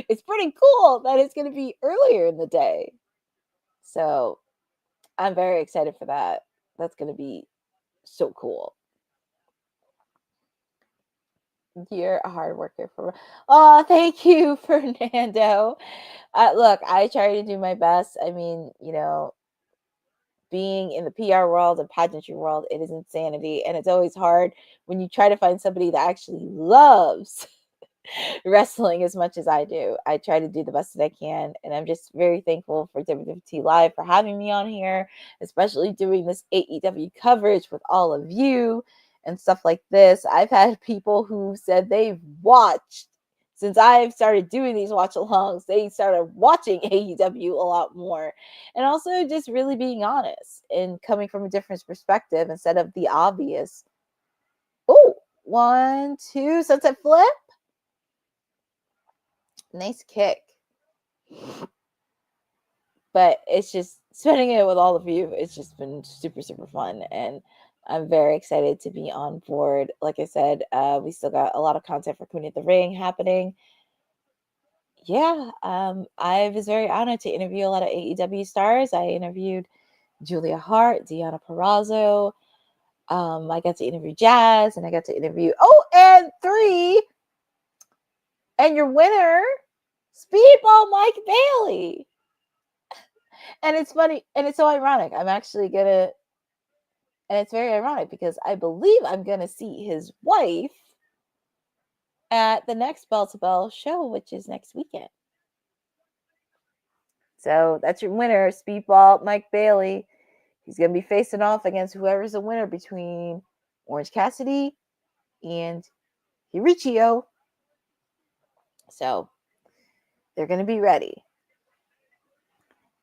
C: It's pretty cool that it's going to be earlier in the day. So I'm very excited for that. That's going to be so cool. You're a hard worker for. Oh, thank you, Fernando. Look, I try to do my best. I mean, being in the PR world and pageantry world, it is insanity. And it's always hard when you try to find somebody that actually loves wrestling as much as I do. I try to do the best that I can. And I'm just very thankful for WWT Live for having me on here, especially doing this AEW coverage with all of you and stuff like this. I've had people who said they've watched. Since I've started doing these watch alongs, they started watching AEW a lot more. And also just really being honest and coming from a different perspective instead of the obvious. Oh, 1, 2, sunset flip. Nice kick. But it's just spending it with all of you. It's just been super, super fun. And I'm very excited to be on board. Like I said, we still got a lot of content for Queen of the Ring happening. Yeah, I was very honored to interview a lot of AEW stars. I interviewed Julia Hart, Deonna Purrazzo. I got to interview Jazz, and I got to interview and 3, and your winner, Speedball Mike Bailey. And it's funny, and it's so ironic. I'm actually gonna, and it's very ironic because I believe I'm gonna see his wife at the next Bell to Bell show, which is next weekend. So that's your winner, Speedball Mike Bailey. He's going to be facing off against whoever's the winner between Orange Cassidy and Hechicero. So they're going to be ready.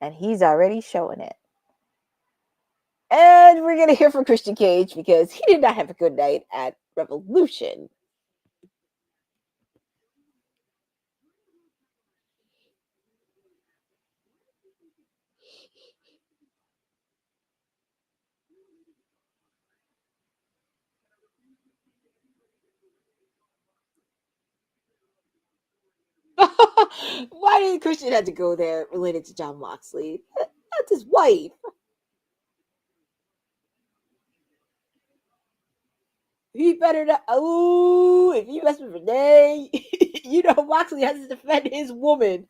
C: And he's already showing it. And we're going to hear from Christian Cage because he did not have a good night at Revolution. Why did Christian have to go there related to John Moxley? That's his wife. He better not. Oh, if you mess with Renee, you know Moxley has to defend his woman.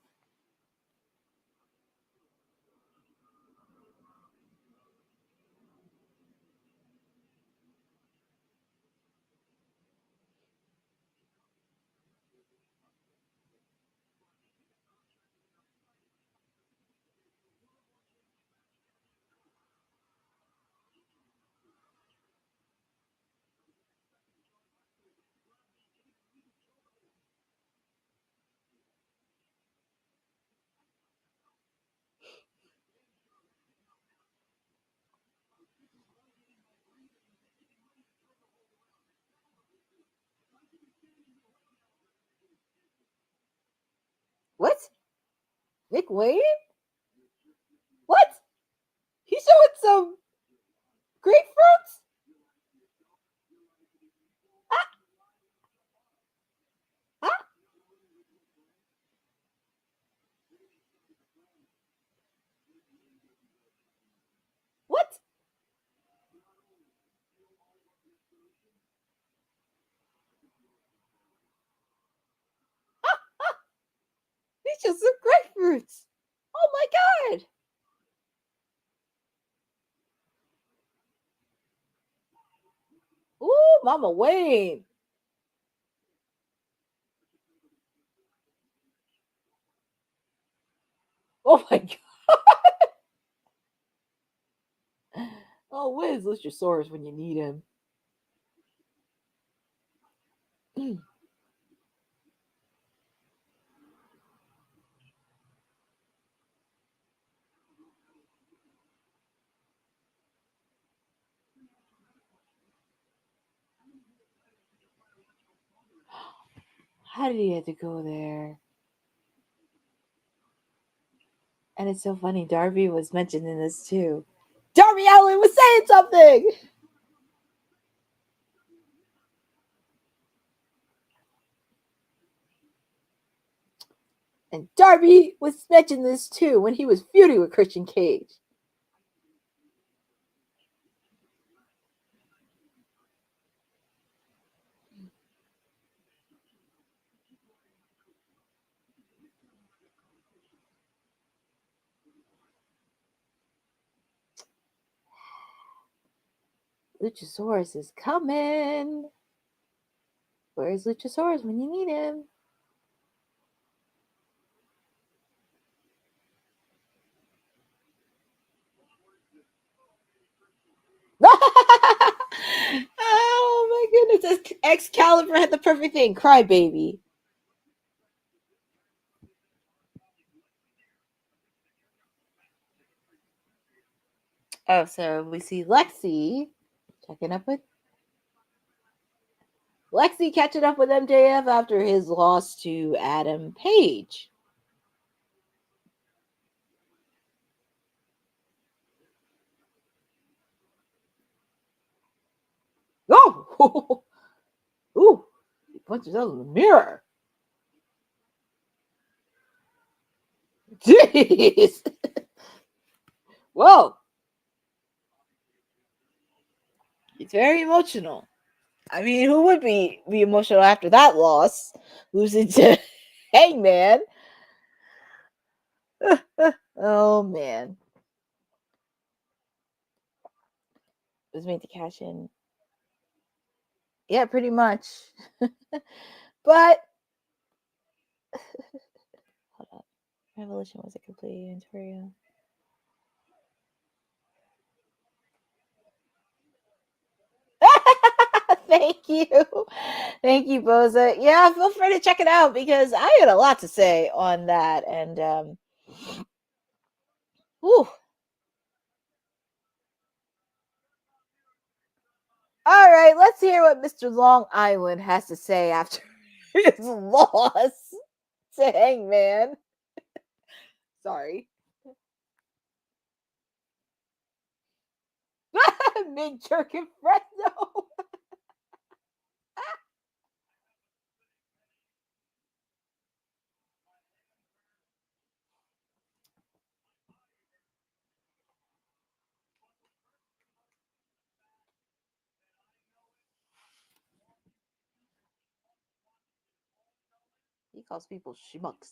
C: What? Nick Wayne? What? He's showing some grapefruits? Huh? What? He's just some grapefruits. Oh my god. Ooh, Mama Wayne. Oh my god. Oh, where's Luchasaurus when you need him? How did he have to go there? And it's so funny. Darby was mentioned in this too. Darby Allin was saying something. And Darby was mentioned this too when he was feuding with Christian Cage. Luchasaurus is coming. Where's Luchasaurus when you need him? Oh my goodness. Excalibur had the perfect thing. Cry baby. Oh, so we see Lexi checking up with Lexi catching up with MJF after his loss to Adam Page. Oh! Ooh! He punches out in the mirror. Jeez! Whoa! He's very emotional. I mean, who would be emotional after that loss? Losing to Hangman. Oh, man. It was made to cash in. Yeah, pretty much. But hold up. Revolution was a complete inventory. Thank you. Thank you, Boza. Yeah, feel free to check it out because I had a lot to say on that. And whew. All right, let's hear what Mr. Long Island has to say after his loss to Hangman. Sorry. Mid jerk and Fresno. calls people schmucks.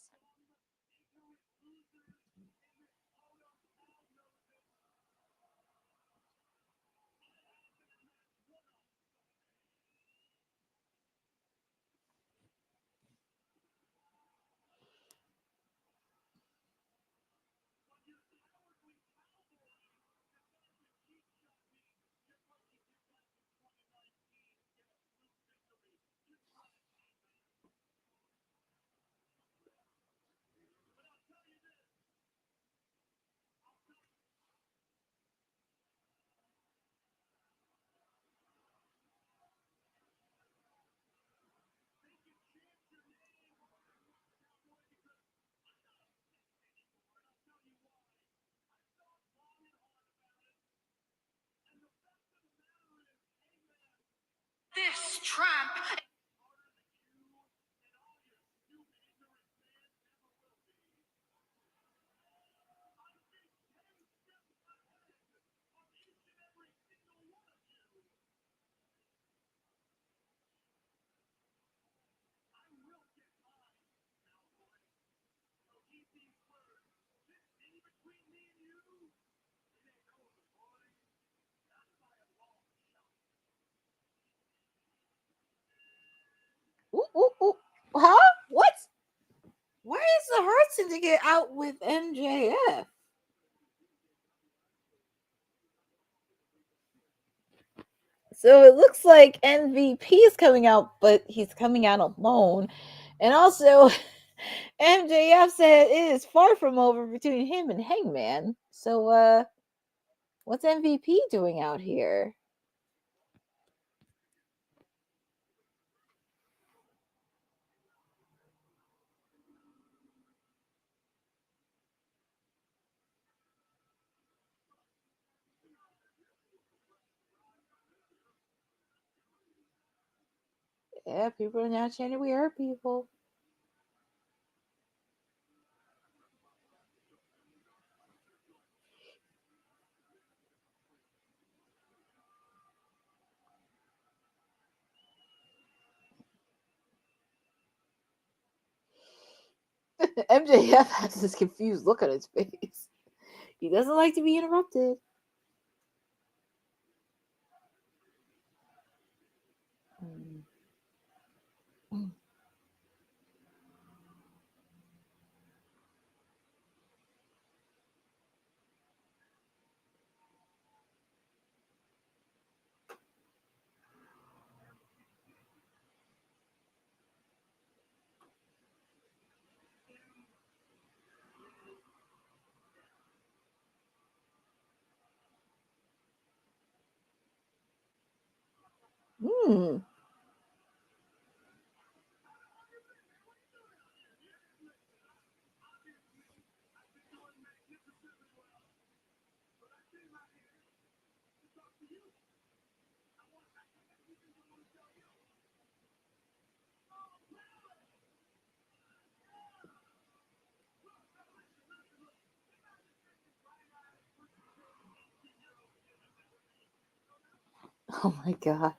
A: This tramp.
C: Ooh, ooh, ooh. Huh? What? Why is the Hurt Syndicate out with MJF? So it looks like MVP is coming out, but he's coming out alone. And also, MJF said it is far from over between him and Hangman. So, what's MVP doing out here? Yeah, people are now chanting, "We are people." MJF has this confused look on his face. He doesn't like to be interrupted. Hmm. Oh my god.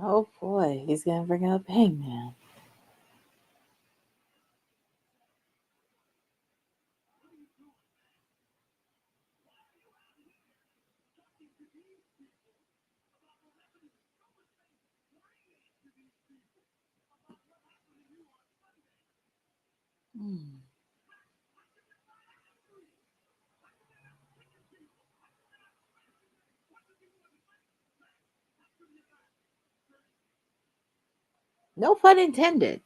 C: Oh boy, he's gonna bring up Hangman. No pun intended.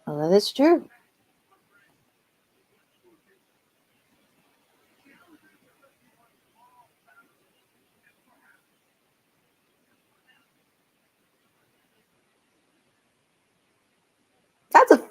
C: Well, that is true. That's a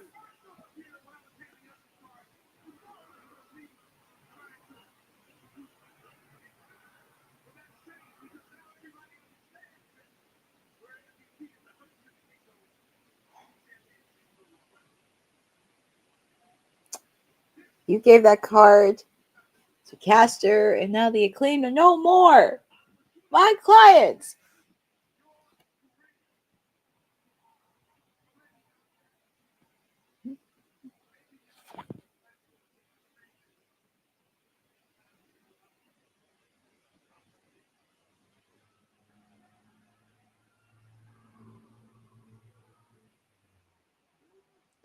C: you gave that card to Caster, and now the Acclaimed are no more my clients.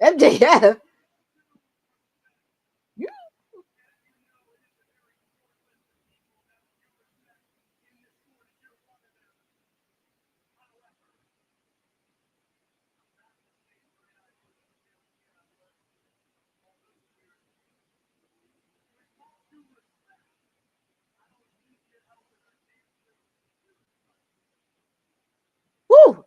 C: MJF. Woo!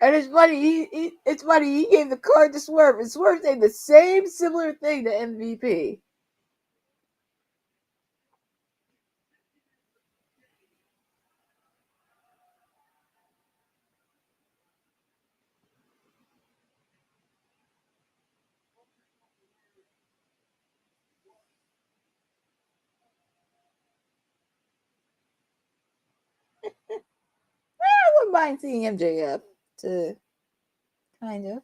C: And it's funny. It's funny. He gave the card to Swerve, and Swerve saying the same similar thing to MVP. I wouldn't mind seeing MJF to kind of.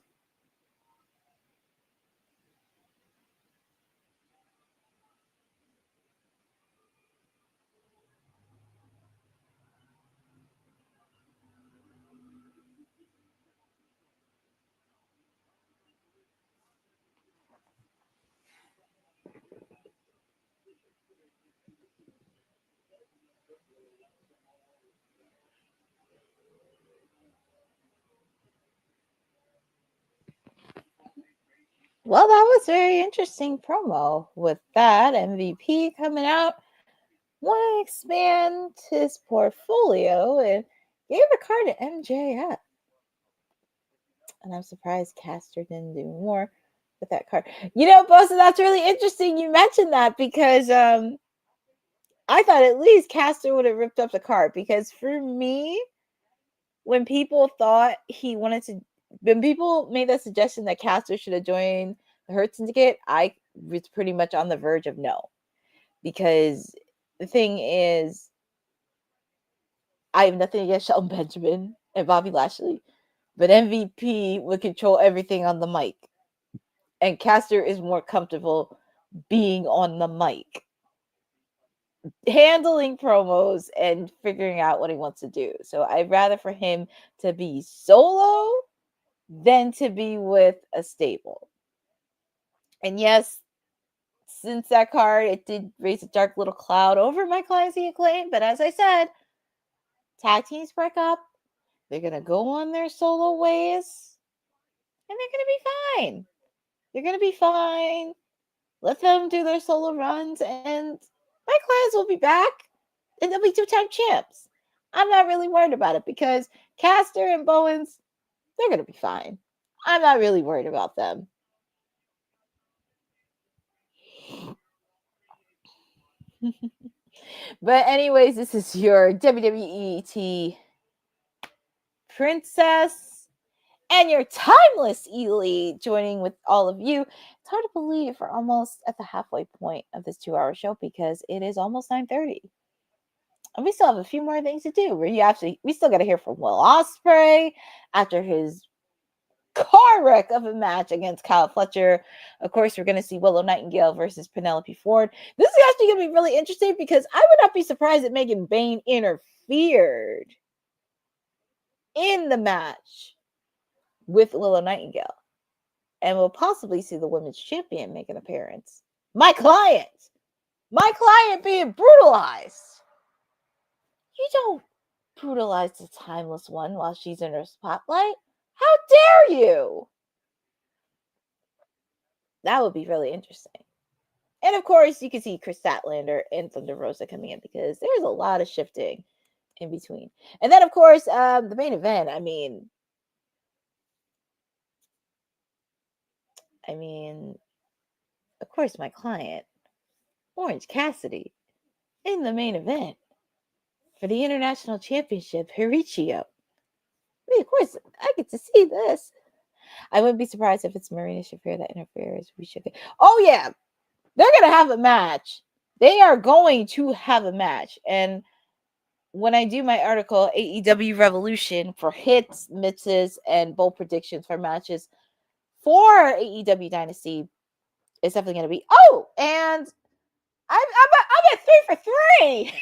C: Well, that was very interesting promo with that MVP coming out. Want to expand his portfolio and gave the card to MJF. And I'm surprised Caster didn't do more with that card. You know, Bosa, that's really interesting. You mentioned that because I thought at least Caster would have ripped up the card because for me, when people thought he wanted to, when people made that suggestion that Caster should have joined the Hurt Syndicate, I was pretty much on the verge of no. Because the thing is, I have nothing against Shelton Benjamin and Bobby Lashley, but MVP would control everything on the mic. And Caster is more comfortable being on the mic, handling promos and figuring out what he wants to do. So I'd rather for him to be solo than to be with a stable. And yes, since that card, it did raise a dark little cloud over my clients he Acclaim. But as I said, tag teams break up. They're going to go on their solo ways. And they're going to be fine. They're going to be fine. Let them do their solo runs, and my clients will be back, and they'll be 2-time champs. I'm not really worried about it because Caster and Bowens, they're going to be fine. I'm not really worried about them. But anyways, this is your WWE Princess and your timeless elite joining with all of you. It's hard to believe we're almost at the halfway point of this 2-hour show because it is almost 9:30. And we still have a few more things to do. We still got to hear from Will Ospreay after his car wreck of a match against Kyle Fletcher. Of course, we're going to see Willow Nightingale versus Penelope Ford. This is actually going to be really interesting because I would not be surprised if Megan Bayne interfered in the match with Willow Nightingale. And we'll possibly see the women's champion make an appearance. My client being brutalized. You don't brutalize the timeless one while she's in her spotlight. How dare you? That would be really interesting. And of course, you can see Chris Statlander and Thunder Rosa coming in because there's a lot of shifting in between. And then, of course, the main event. I mean, of course, my client, Orange Cassidy, in the main event for the International Championship, Hechicero. I mean, of course, I get to see this. I wouldn't be surprised if it's Marina Shafir that interferes. Oh, yeah. They're going to have a match. They are going to have a match. And when I do my article, AEW Revolution, for hits, misses, and bold predictions for matches for AEW Dynasty, it's definitely going to be. Oh, and I'm at 3 for 3.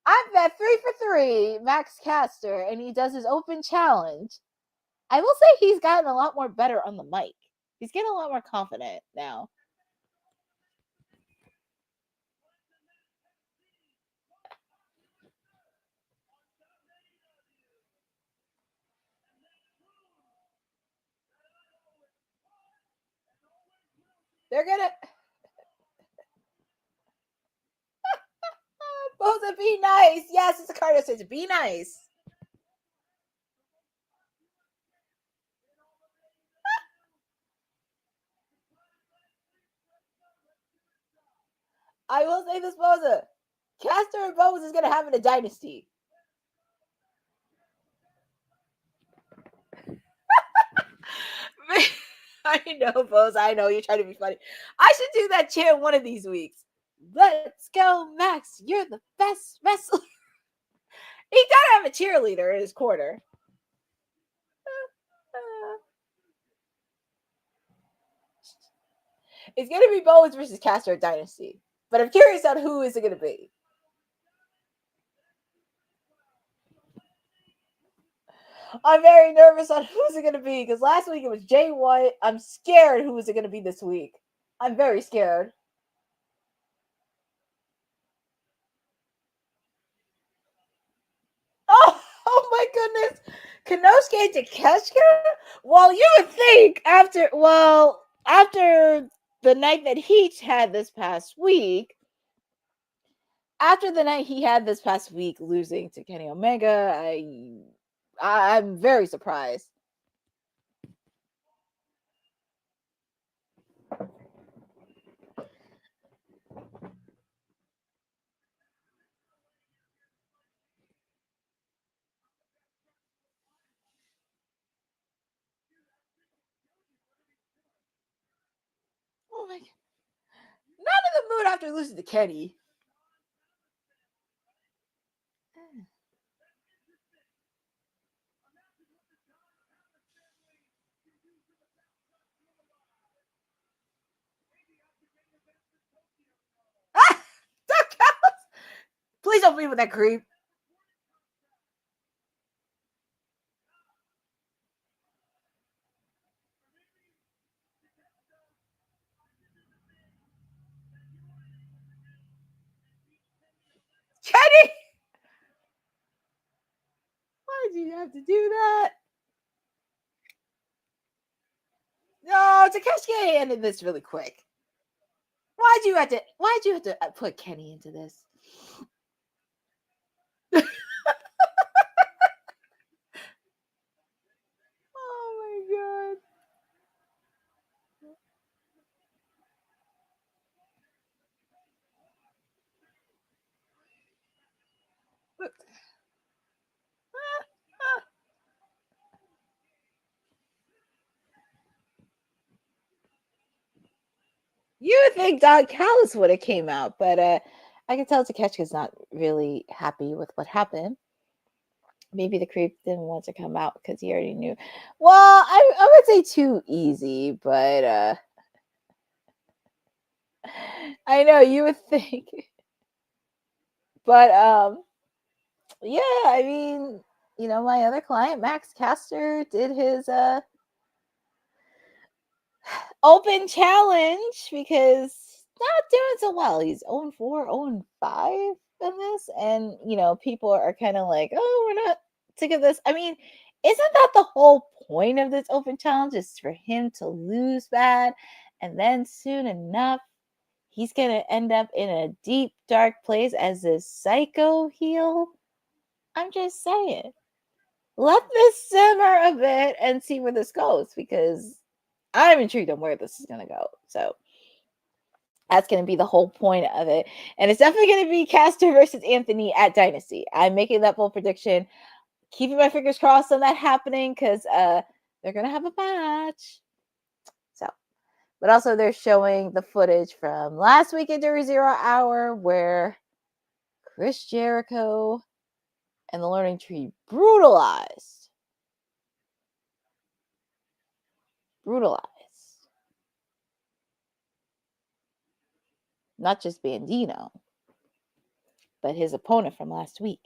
C: I'm at 3 for 3, Max Caster, and he does his open challenge. I will say he's gotten a lot more better on the mic. He's getting a lot more confident now. They're gonna Boza, be nice. Yes, it's a card that says be nice. I will say this, Boza. Caster and Bones is gonna have in a dynasty. I know, Bose. I know you're trying to be funny. I should do that chant one of these weeks. Let's go, Max. You're the best wrestler. He gotta have a cheerleader in his corner. It's gonna be Bowens versus Caster at Dynasty. But I'm curious on who is it gonna be. I'm very nervous on who's it gonna be because last week it was Jay White. I'm scared who is it gonna be this week. I'm very scared. Oh my goodness. Konosuke and Takeshita? Well, you would think after the night that he had this past week, losing to Kenny Omega, I'm very surprised. Oh my God. Not in the mood after losing to Kenny. Please don't be with that creep. Kenny! Why did you have to do that? No, Takeshi ended this really quick. Why'd you have to put Kenny into this? Oh my god. You would think Don Callis would have came out, but I can tell Takeshita's not really happy with what happened. Maybe the creep didn't want to come out because he already knew. Well, I would say too easy, but I know you would think. But yeah, I mean, my other client, Max Caster, did his open challenge because not doing so well. He's 0-4, 0-5 in this. And, people are kind of like, oh, we're not sick of this. I mean, isn't that the whole point of this open challenge is for him to lose bad? And then soon enough, he's going to end up in a deep, dark place as a psycho heel. I'm just saying. Let this simmer a bit and see where this goes because I'm intrigued on where this is going to go. So that's going to be the whole point of it. And it's definitely going to be Caster versus Anthony at Dynasty. I'm making that bold prediction. Keeping my fingers crossed on that happening because they're going to have a match. So, but also they're showing the footage from last week at Dirty Zero Hour where Chris Jericho and the Learning Tree brutalized. Not just Bandino, but his opponent from last week.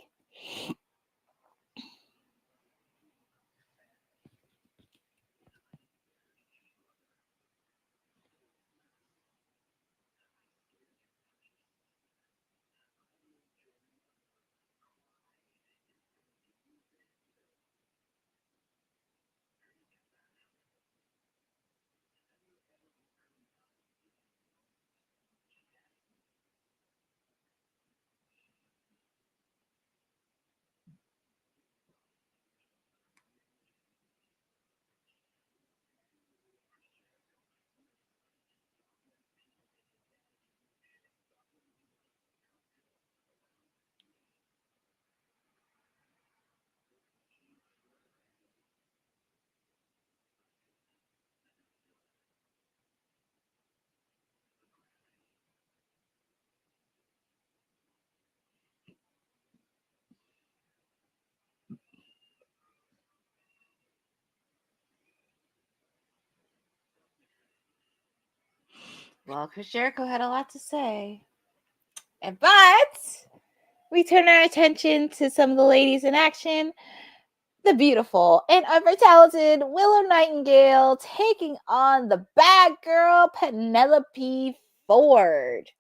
C: Well, Chris Jericho had a lot to say. But we turn our attention to some of the ladies in action. The beautiful and ever talented Willow Nightingale taking on the bad girl Penelope Ford.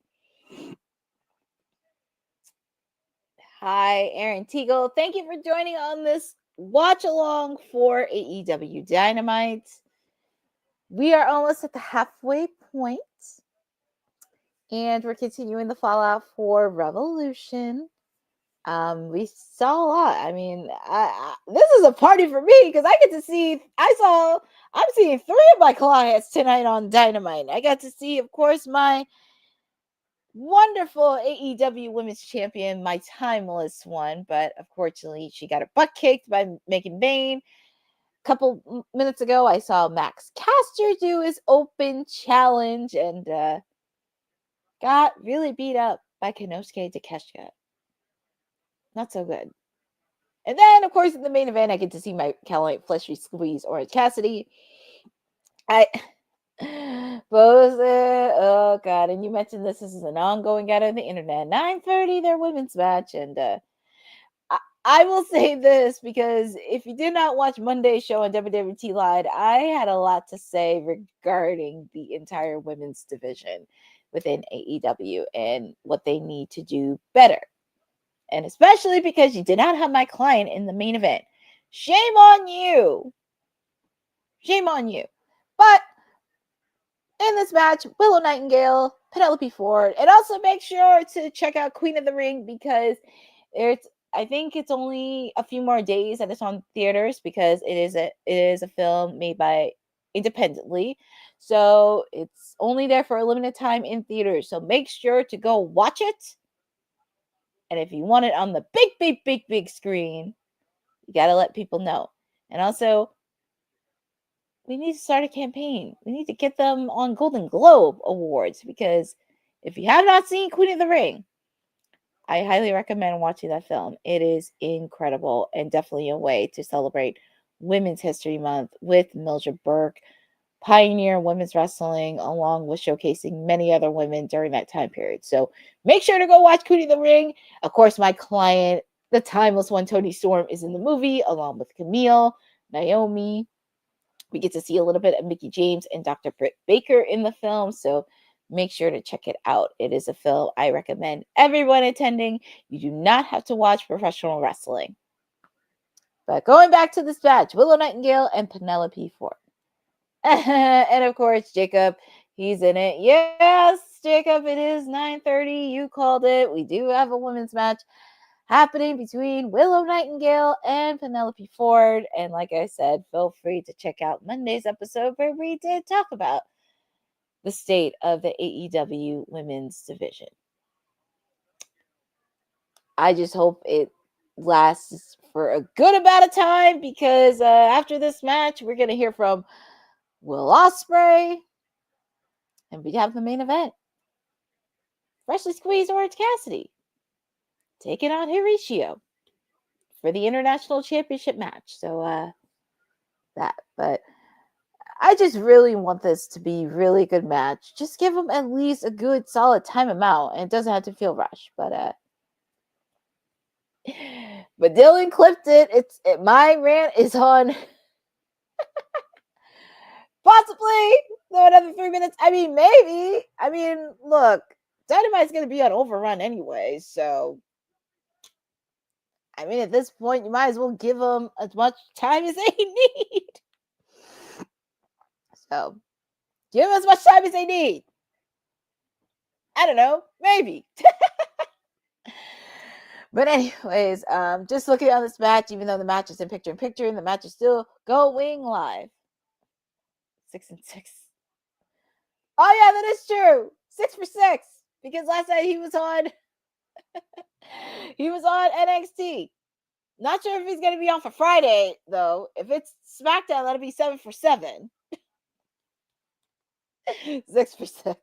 C: Hi, Aaron Teagle. Thank you for joining on this watch along for AEW Dynamite. We are almost at the halfway point, and we're continuing the fallout for Revolution. We saw a lot. I mean, this is a party for me because I get to see. I'm seeing 3 of my clients tonight on Dynamite. I got to see, of course, my wonderful AEW Women's Champion, my timeless one, but unfortunately, she got her butt kicked by Megan Bayne. A couple minutes ago, I saw Max Caster do his open challenge and got really beat up by Konosuke Takeshita. Not so good. And then, of course, in the main event, I get to see my Calamite Fleshly Squeeze Orange Cassidy. Oh god, and you mentioned this is an ongoing out on the internet. 9:30, their women's match, and I will say this because if you did not watch Monday's show on WWT Live, I had a lot to say regarding the entire women's division within AEW and what they need to do better. And especially because you did not have my client in the main event. Shame on you. Shame on you. But in this match, Willow Nightingale Penelope Ford. And also make sure to check out Queen of the Ring because I think it's only a few more days that it's on theaters because it is a film made by independently. So it's only there for a limited time in theaters. So make sure to go watch it. And if you want it on the big screen, you got to let people know. And also, we need to start a campaign. We need to get them on Golden Globe Awards because if you have not seen Queen of the Ring, I highly recommend watching that film. It is incredible and definitely a way to celebrate Women's History Month with Mildred Burke, pioneer women's wrestling, along with showcasing many other women during that time period. So make sure to go watch Queen of the Ring. Of course, my client, the timeless one, Toni Storm, is in the movie along with Camille, Naomi. We get to see a little bit of Mickie James and Dr. Britt Baker in the film. So make sure to check it out. It is a film I recommend everyone attending. You do not have to watch professional wrestling. But going back to this match, Willow Nightingale and Penelope Ford. And of course, Jacob, he's in it. Yes, Jacob, it is 9:30. You called it. We do have a women's match happening between Willow Nightingale and Penelope Ford. And like I said, feel free to check out Monday's episode where we did talk about the state of the AEW women's division. I just hope it lasts for a good amount of time because after this match, we're going to hear from Will Ospreay and we have the main event. Freshly squeezed Orange Cassidy taking on Hechicero for the International Championship match. So but I just really want this to be really good match. Just give them at least a good solid time amount, and it doesn't have to feel rushed. But Dylan clipped it. My rant is on possibly no another 3 minutes. I mean, maybe. I mean, look, Dynamite's gonna be on overrun anyway, so I mean, at this point, you might as well give them as much time as they need. So, give them as much time as they need. I don't know, maybe. But anyways, just looking at this match, even though the match is in picture, and the match is still going live. 6-6. Oh yeah, that is true. 6 for 6. Because last night he was on NXT. Not sure if he's gonna be on for Friday, though. If it's SmackDown, that'll be 7 for 7. 6 for 6.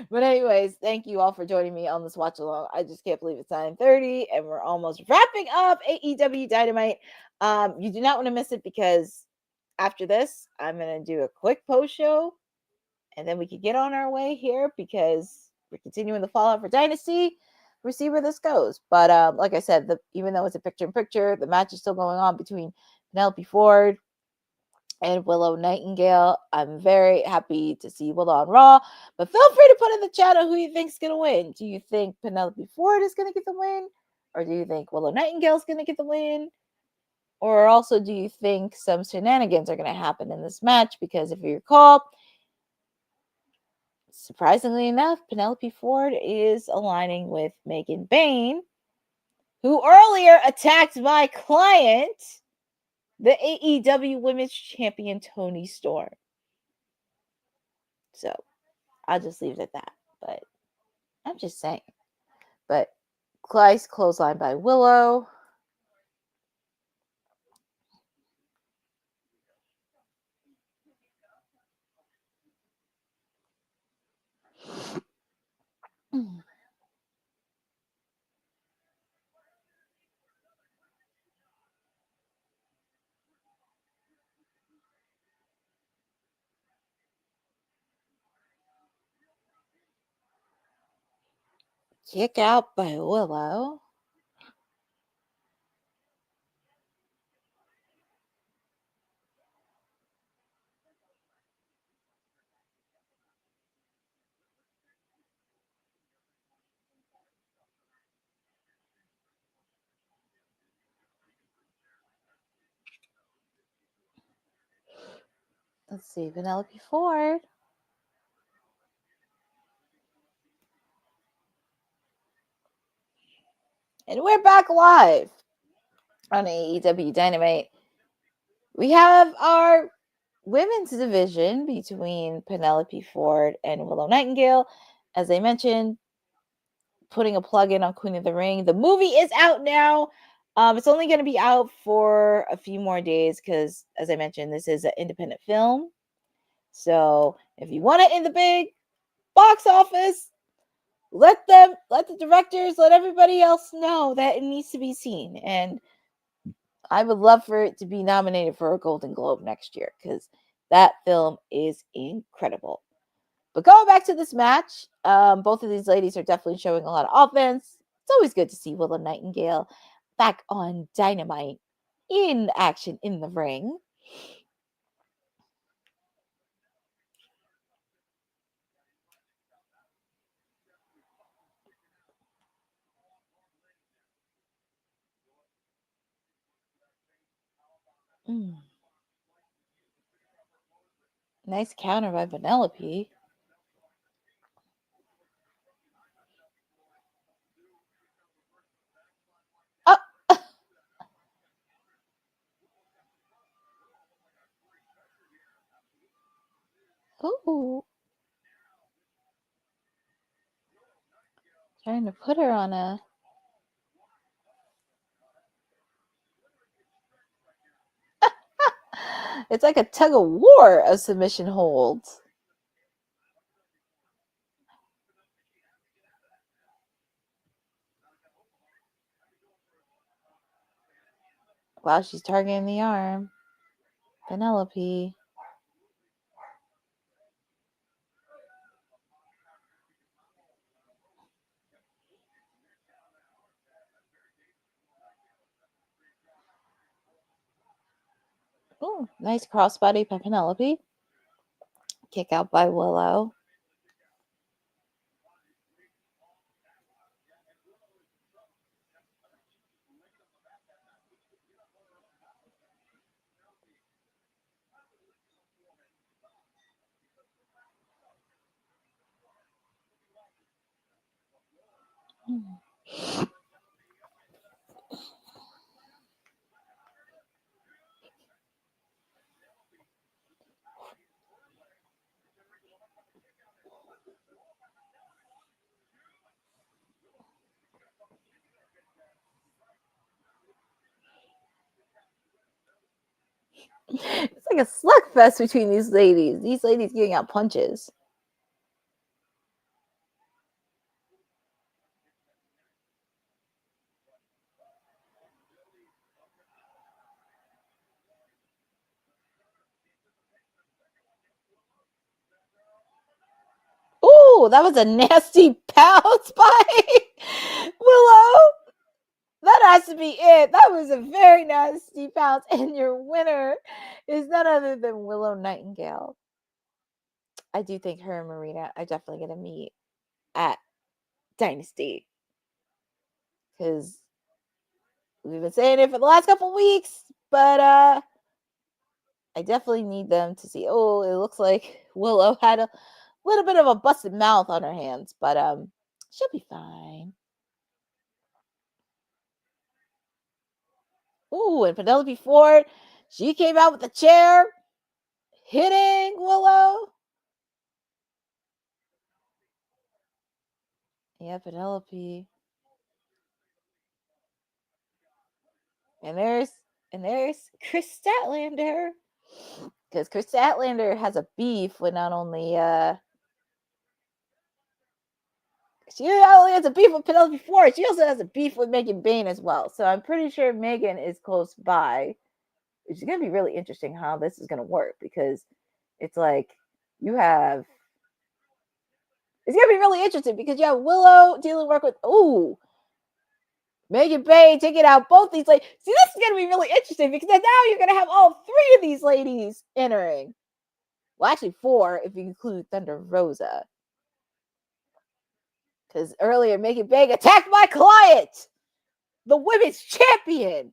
C: But anyways, thank you all for joining me on this watch along. I just can't believe it's 9:30 and we're almost wrapping up AEW Dynamite. You do not want to miss it because after this, I'm gonna do a quick post show and then we can get on our way here because we're continuing the fallout for Dynasty. We'll see where this goes. But like I said, even though it's a picture-in-picture, the match is still going on between Penelope Ford and Willow Nightingale. I'm very happy to see Willow on Raw, but feel free to put in the chat who you think is going to win. Do you think Penelope Ford is going to get the win? Or do you think Willow Nightingale is going to get the win? Or also, do you think some shenanigans are going to happen in this match? Because if you recall, surprisingly enough, Penelope Ford is aligning with Megan Bayne, who earlier attacked my client, the AEW Women's Champion Toni Storm. So I'll just leave it at that. But I'm just saying. But Clyde's clothesline by Willow. Kick out by Willow. Let's see, Penelope Ford. And we're back live on AEW Dynamite. We have our women's division between Penelope Ford and Willow Nightingale. As I mentioned, putting a plug in on Queen of the Ring. The movie is out now. It's only going to be out for a few more days because, as I mentioned, this is an independent film. So if you want it in the big box office, let the directors, let everybody else know that it needs to be seen. And I would love for it to be nominated for a Golden Globe next year because that film is incredible. But going back to this match, both of these ladies are definitely showing a lot of offense. It's always good to see Willow Nightingale back on Dynamite in action in the ring. Nice counter by Penelope. Ooh. Trying to put her on a... It's like a tug of war of submission holds. Wow, she's targeting the arm. Penelope. Ooh, nice crossbody by Penelope. Kick out by Willow. It's like a slugfest between these ladies. These ladies giving out punches. Ooh, that was a nasty pounce by Willow. That has to be it. That was a very nasty pounce. And your winner is none other than Willow Nightingale. I do think her and Marina are definitely going to meet at Dynasty. Because we've been saying it for the last couple weeks. But I definitely need them to see. Oh, it looks like Willow had a little bit of a busted mouth on her hands. But she'll be fine. Ooh, and Penelope Ford, she came out with a chair, hitting Willow. Yeah, Penelope. And there's Chris Statlander. Because Chris Statlander has a beef with not only she not only has a beef with Penelope Ford, she also has a beef with Megan Bayne as well. So I'm pretty sure Megan is close by. It's going to be really interesting how this is going to work because it's like you have... It's going to be really interesting because you have Willow dealing work with... Ooh, Megan Bayne taking out both these ladies. See, this is going to be really interesting because now you're going to have all three of these ladies entering. Well, actually 4 if you include Thunder Rosa. Because earlier, Megan Bayne attacked my client, the women's champion.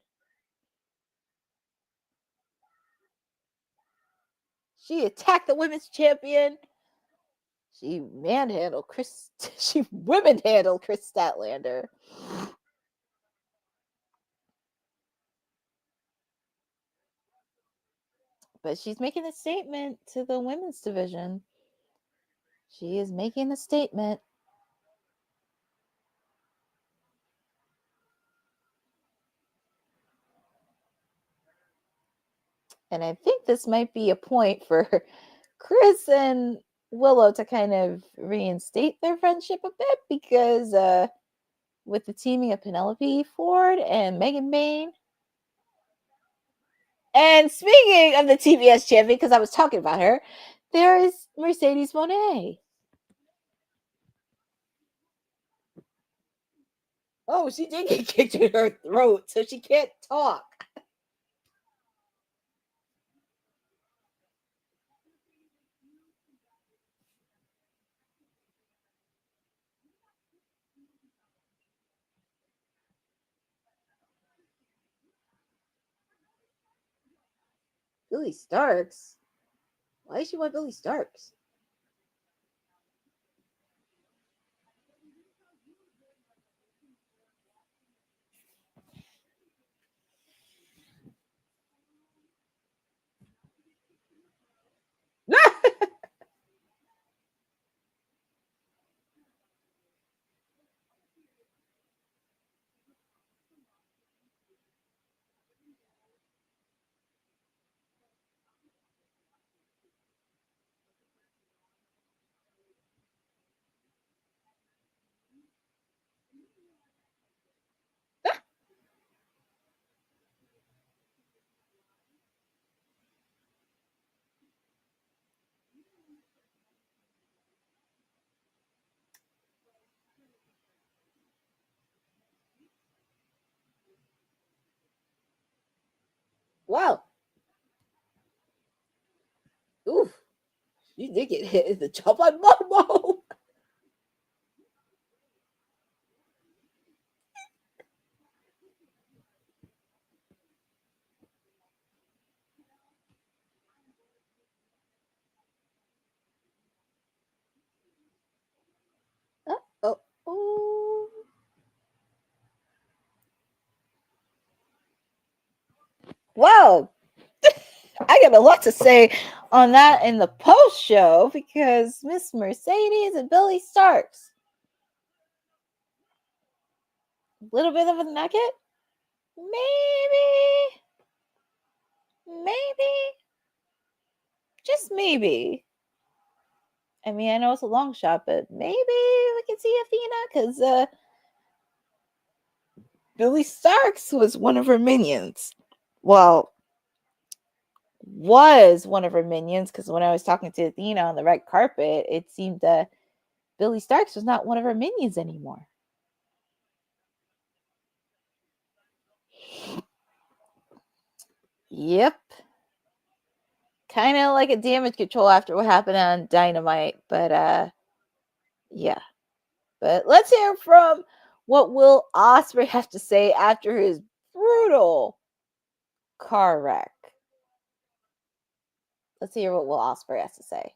C: She attacked the women's champion. She manhandled Chris. She women-handled Chris Statlander. But she's making a statement to the women's division. She is making a statement. And I think this might be a point for Chris and Willow to kind of reinstate their friendship a bit, because with the teaming of Penelope Ford and Megan Bayne. And speaking of the TBS champion, because I was talking about her, there is Mercedes Moné. Oh, she did get kicked in her throat, so she can't talk. Billy Starks? Why does she want Billy Starks? Wow. Oof. You did get hit in the jump on Momo. Oh. Wow. I got a lot to say on that in the post show because Miss Mercedes and Billy Starks. A little bit of a nugget? Maybe, just maybe. I mean, I know it's a long shot, but maybe we can see Athena because Billy Starks was one of her minions. Well, was one of her minions because when I was talking to Athena on the red carpet, it seemed that Billy Starks was not one of her minions anymore. Yep. Kind of like a damage control after what happened on Dynamite, but yeah. But let's hear from what Will Ospreay have to say after his brutal car wreck. Let's hear what Will Ospreay has to say.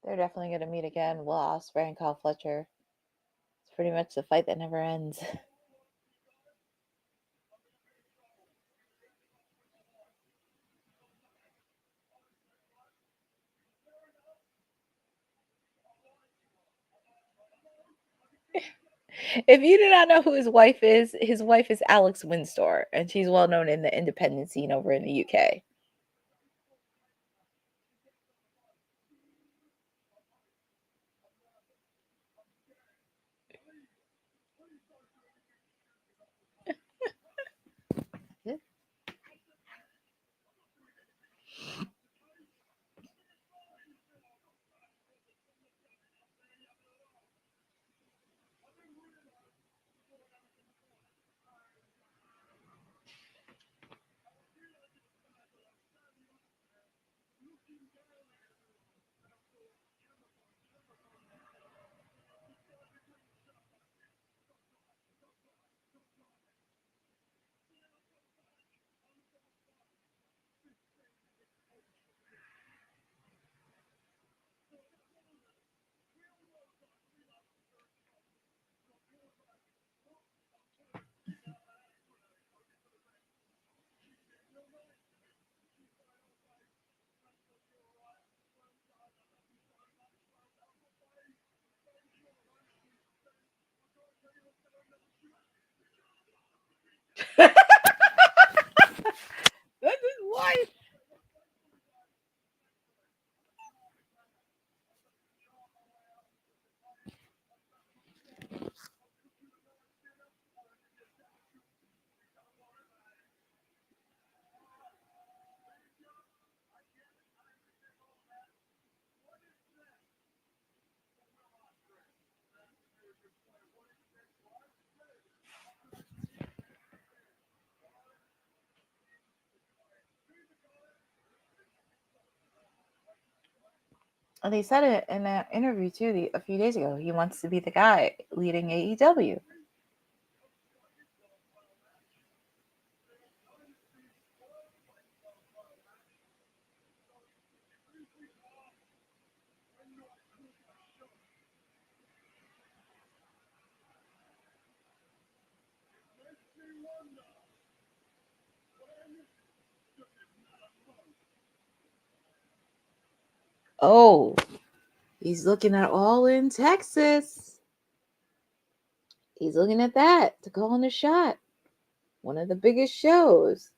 C: They're definitely going to meet again, Will Ospreay and Kyle Fletcher. It's pretty much the fight that never ends. If you do not know who his wife is Alex Windsor, and she's well known in the independent scene over in the UK. That is why. And they said it in an interview too a few days ago. He wants to be the guy leading AEW. Oh, he's looking at All in Texas. He's looking at that to call in a shot. One of the biggest shows.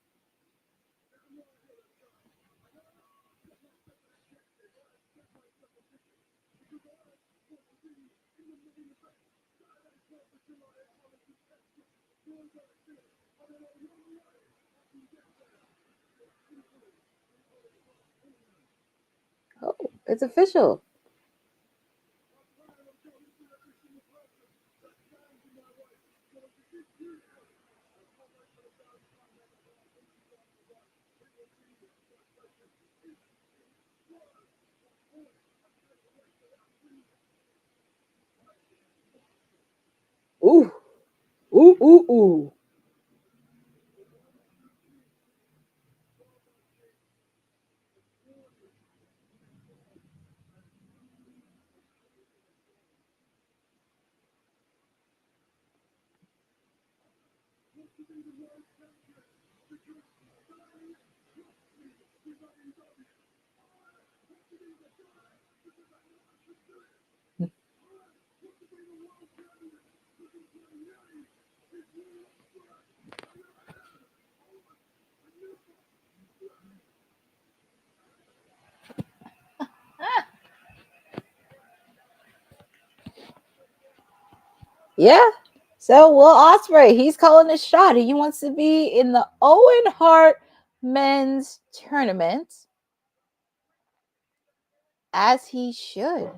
C: Oh, it's official. Ooh, ooh, ooh, ooh. Yeah. So Will Ospreay, he's calling a shot. He wants to be in the Owen Hart men's tournament. As he should.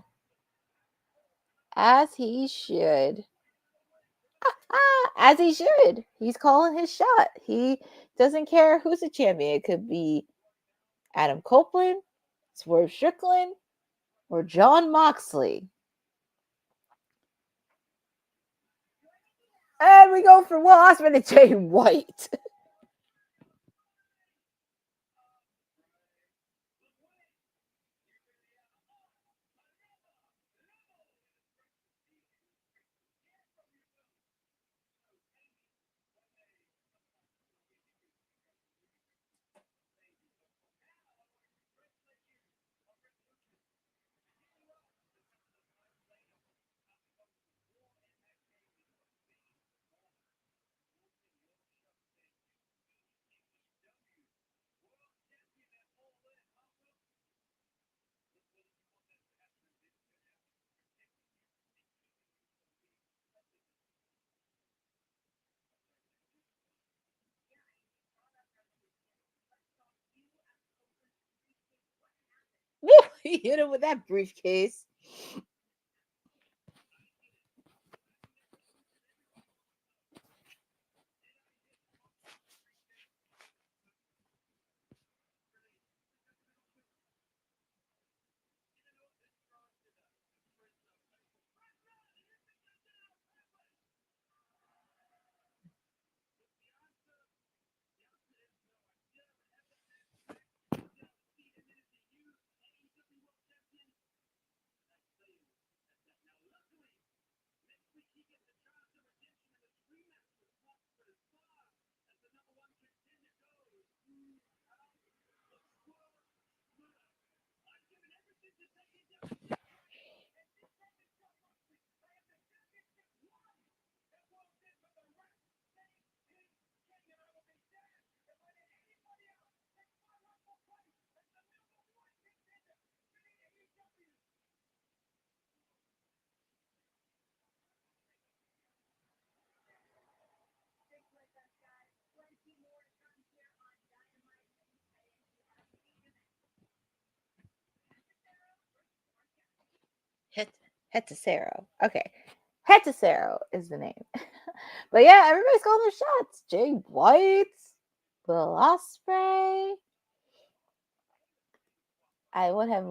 C: As he should. As he should. He's calling his shot. He doesn't care who's the champion. It could be Adam Copeland, Swerve Strickland, or John Moxley. And we go for Will Ospreay to Jay White. He hit him with that briefcase. Hechicero. Okay. Hechicero is the name. But yeah, everybody's calling their shots. Jay White, Will Ospreay. I would have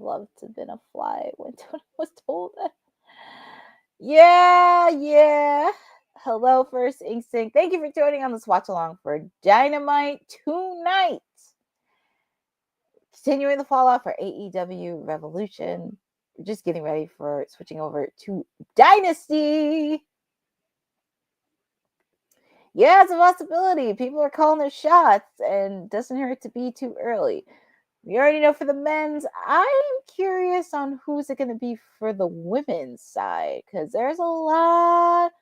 C: loved to have been a fly when Tony was told that. Yeah. Hello, First Instinct. Thank you for joining on this watch along for Dynamite tonight. Continuing the fallout for AEW Revolution. We're just getting ready for switching over to Dynasty. Yeah, it's a possibility. People are calling their shots, and doesn't hurt to be too early. We already know for the men's. I'm curious on who's it going to be for the women's side, because there's a lot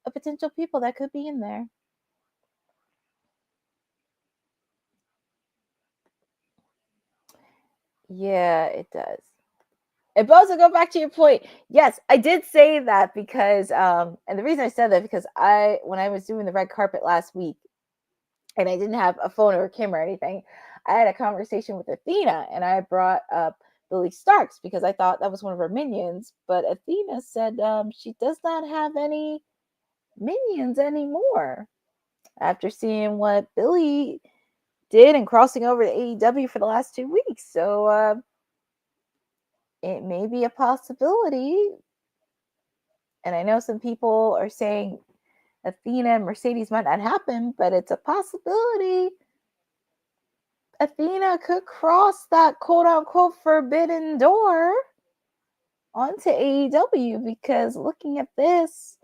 C: of potential people that could be in there. Yeah, it does. And Bo, to go back to your point, yes, I did say that because, and the reason I said that because when I was doing the red carpet last week, and I didn't have a phone or a camera or anything, I had a conversation with Athena, and I brought up Billy Starks because I thought that was one of her minions. But Athena said she does not have any minions anymore after seeing what Billy did and crossing over to AEW for the last 2 weeks. So it may be a possibility. And I know some people are saying Athena and Mercedes might not happen, but it's a possibility. Athena could cross that quote unquote forbidden door onto AEW, because looking at this,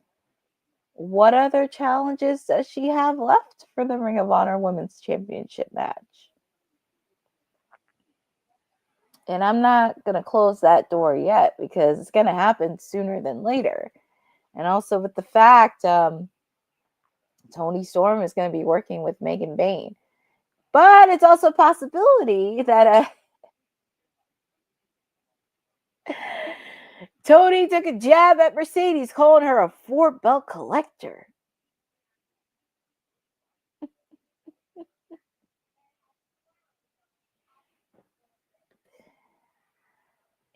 C: what other challenges does she have left for the Ring of Honor Women's Championship match? And I'm not going to close that door yet because it's going to happen sooner than later. And also with the fact Toni Storm is going to be working with Megan Bayne. But it's also a possibility that Tony took a jab at Mercedes, calling her a 4-belt collector.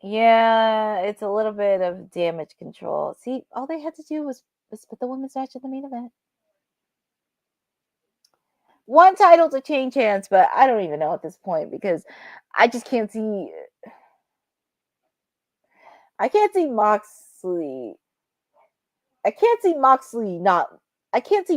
C: Yeah, it's a little bit of damage control. See, all they had to do was put the women's match in the main event. One title to change hands, but I don't even know at this point because I just can't see. I can't see Moxley. I can't see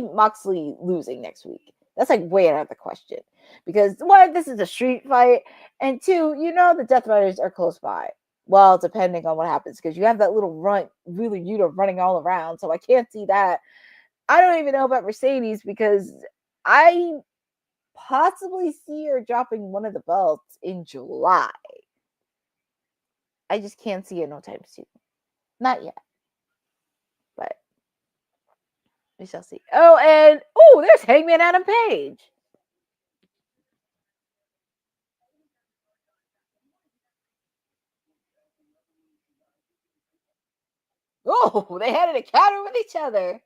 C: Moxley losing next week. That's like way out of the question. Because one, this is a street fight, and two, the Death Riders are close by. Well, depending on what happens, because you have that little Wheeler Yuta running all around, so I can't see that. I don't even know about Mercedes because I possibly see her dropping one of the belts in July. I just can't see it no time soon. Not yet. But we shall see. And there's Hangman Adam Page. Oh, they had an encounter with each other.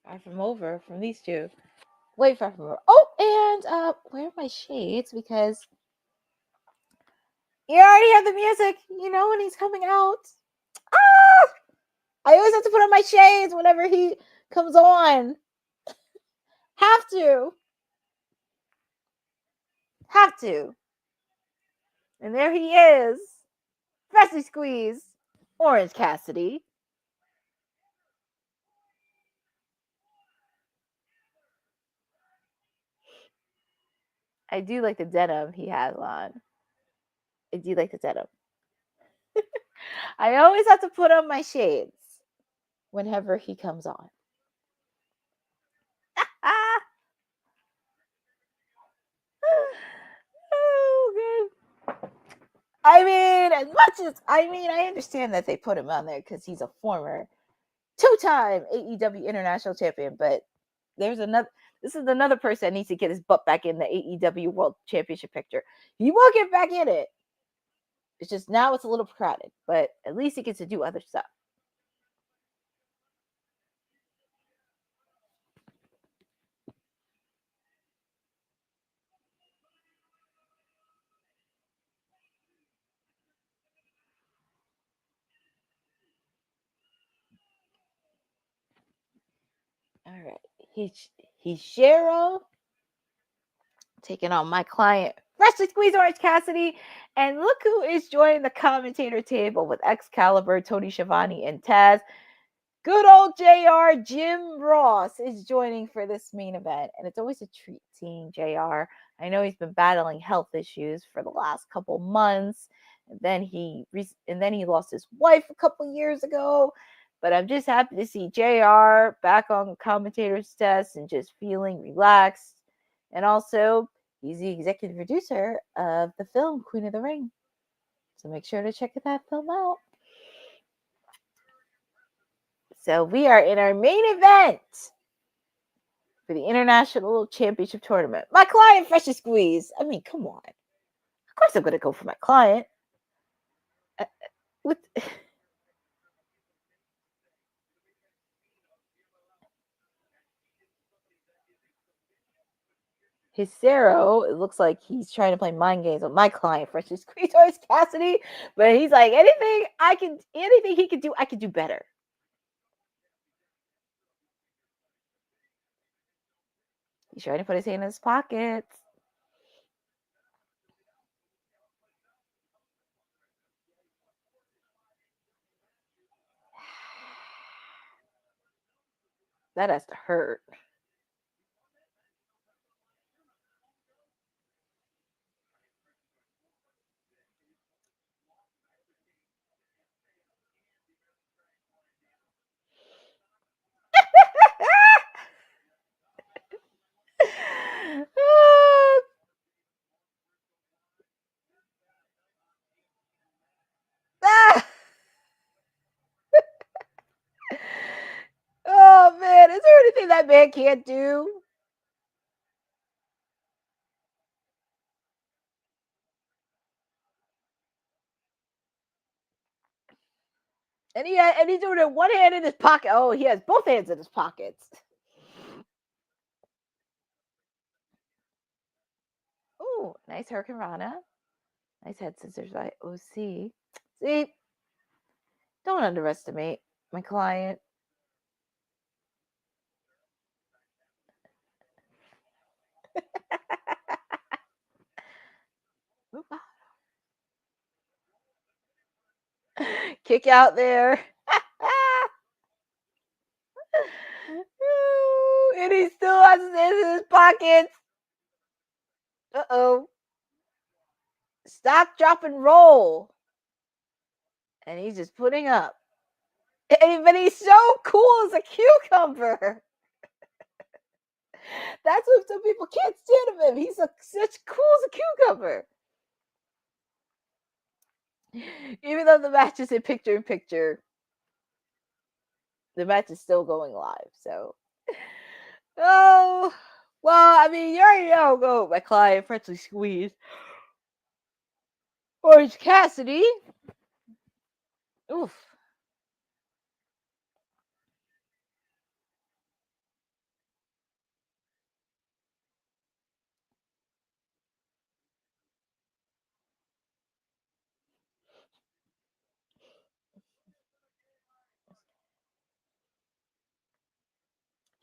C: Far from over from these two. Way far from over. Oh, and where are my shades? Because you already have the music. You know when he's coming out. Ah! I always have to put on my shades whenever he comes on. Have to. Have to. And there he is. Freshly squeezed. Orange Cassidy. I do like the denim he has on. I do like the denim. I always have to put on my shades whenever he comes on. Oh, good. I mean, as much as I understand that they put him on there because he's a former two-time AEW International Champion, but there's another. This is another person that needs to get his butt back in the AEW World Championship picture. He will get back in it. It's just now it's a little crowded, but at least he gets to do other stuff. All right, Hechicero taking on my client, Freshly Squeezed Orange Cassidy, and look who is joining the commentator table with Excalibur, Tony Schiavone, and Taz. Good old JR, Jim Ross is joining for this main event, and it's always a treat seeing JR. I know he's been battling health issues for the last couple months, and then he lost his wife a couple years ago. But I'm just happy to see JR back on commentator's desk and just feeling relaxed. And also, he's the executive producer of the film Queen of the Ring, so make sure to check that film out. So we are in our main event for the International Championship Tournament. My client, Freshly Squeezed. I mean, come on. Of course I'm going to go for my client. With Hechicero, it looks like he's trying to play mind games with my client, Freshly Squeezed Orange Cassidy. But he's like, anything he can do, I can do better. He's trying to put his hand in his pockets. That has to hurt. Oh man, is there anything that man can't do? And he's doing it one hand in his pocket. Oh, he has both hands in his pockets. Ooh, nice Hurricane Rana. Nice head scissors by OC. See, don't underestimate my client. Kick out there. And he still has his hands in his pockets. Uh-oh. Stop, drop, and roll. And he's just putting up. But he's so cool as a cucumber. That's what some people can't stand of him. He's such cool as a cucumber. Even though the match is in picture, the match is still going live. So, oh, well, I mean, you already know. Go, my client, Freshly Squeezed Orange Cassidy. Oof.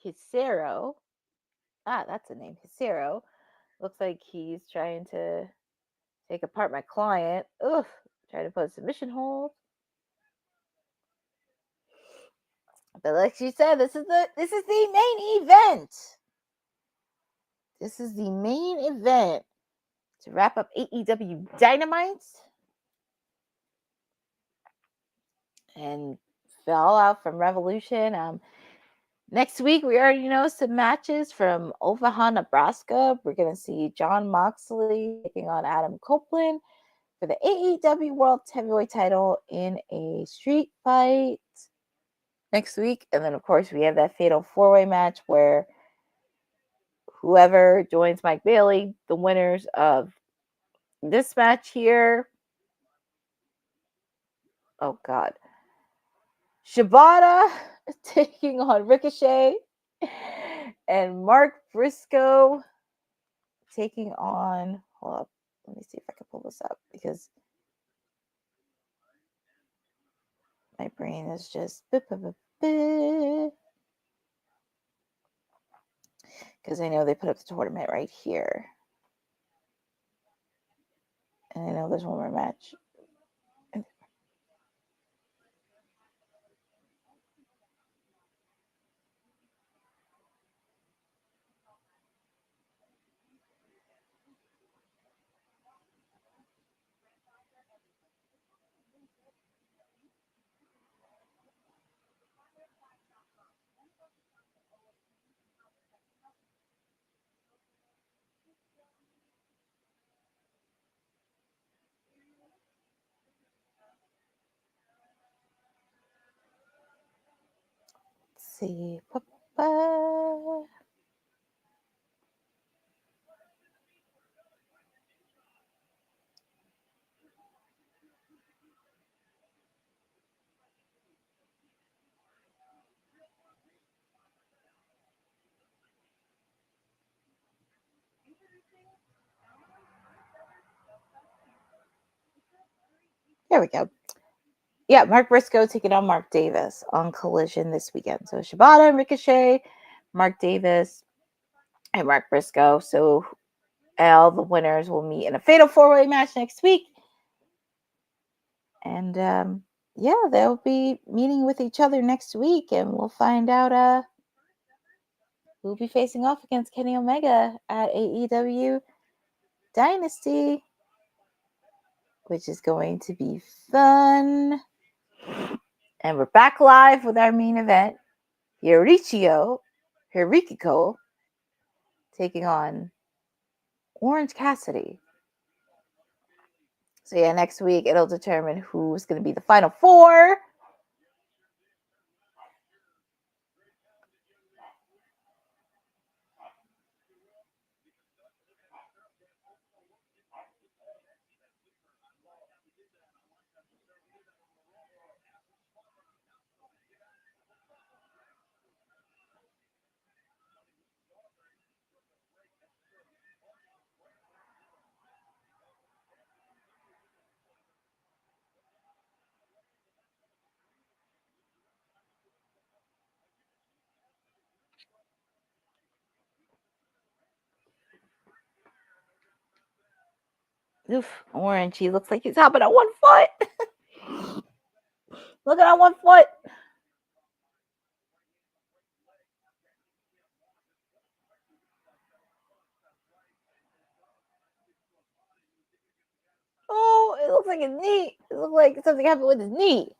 C: Hechicero. That's a name. Hechicero. Looks like he's trying to take apart my client. Ugh. Trying to put a submission hold. But like she said, this is the main event. This is the main event to wrap up AEW Dynamite and Fallout from Revolution. Next week, we already know some matches from Omaha, Nebraska. We're going to see John Moxley taking on Adam Copeland for the AEW World Heavyweight title in a street fight next week. And then, of course, we have that fatal four-way match where whoever joins Mike Bailey, the winners of this match here. Oh, God. Shibata taking on Ricochet. And Mark Briscoe taking on... Hold up. Let me see if I can pull this up because my brain is just... Because I know they put up the tournament right here. And I know there's one more match. Let's see. There we go. Yeah, Mark Briscoe taking on Mark Davis on Collision this weekend. So Shibata and Ricochet, Mark Davis, and Mark Briscoe. So all the winners will meet in a fatal four-way match next week. And yeah, they'll be meeting with each other next week, and we'll find out who'll be facing off against Kenny Omega at AEW Dynasty, which is going to be fun. And we're back live with our main event. Hiriko taking on Orange Cassidy. So yeah, next week it'll determine who's going to be the final four. Oof, Orange, he looks like he's hopping on one foot. Looking on one foot. Oh, it looks like his knee. It looks like something happened with his knee.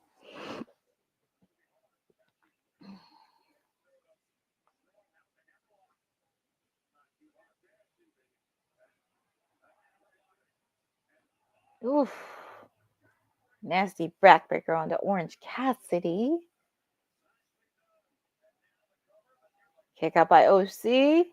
C: Oof. Nasty backbreaker onto Orange Cassidy. Kick out by OC.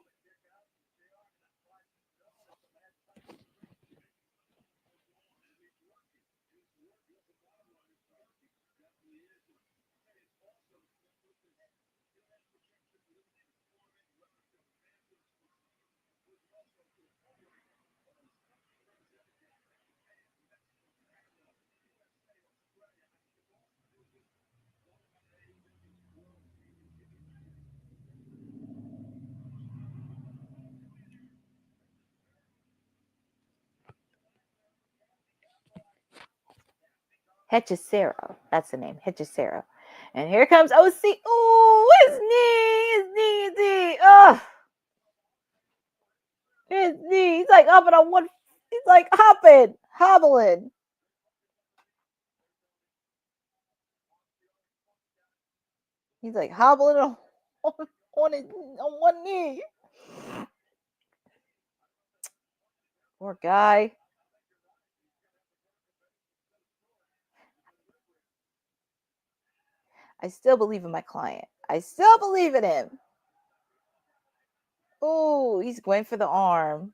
C: Hechicero. That's the name. Hechicero. And here comes OC. Ooh, his knee. Oh, his knee. He's like hopping on one. He's like hobbling. He's like hobbling on one knee. Poor guy. I still believe in my client. I still believe in him. Oh, he's going for the arm.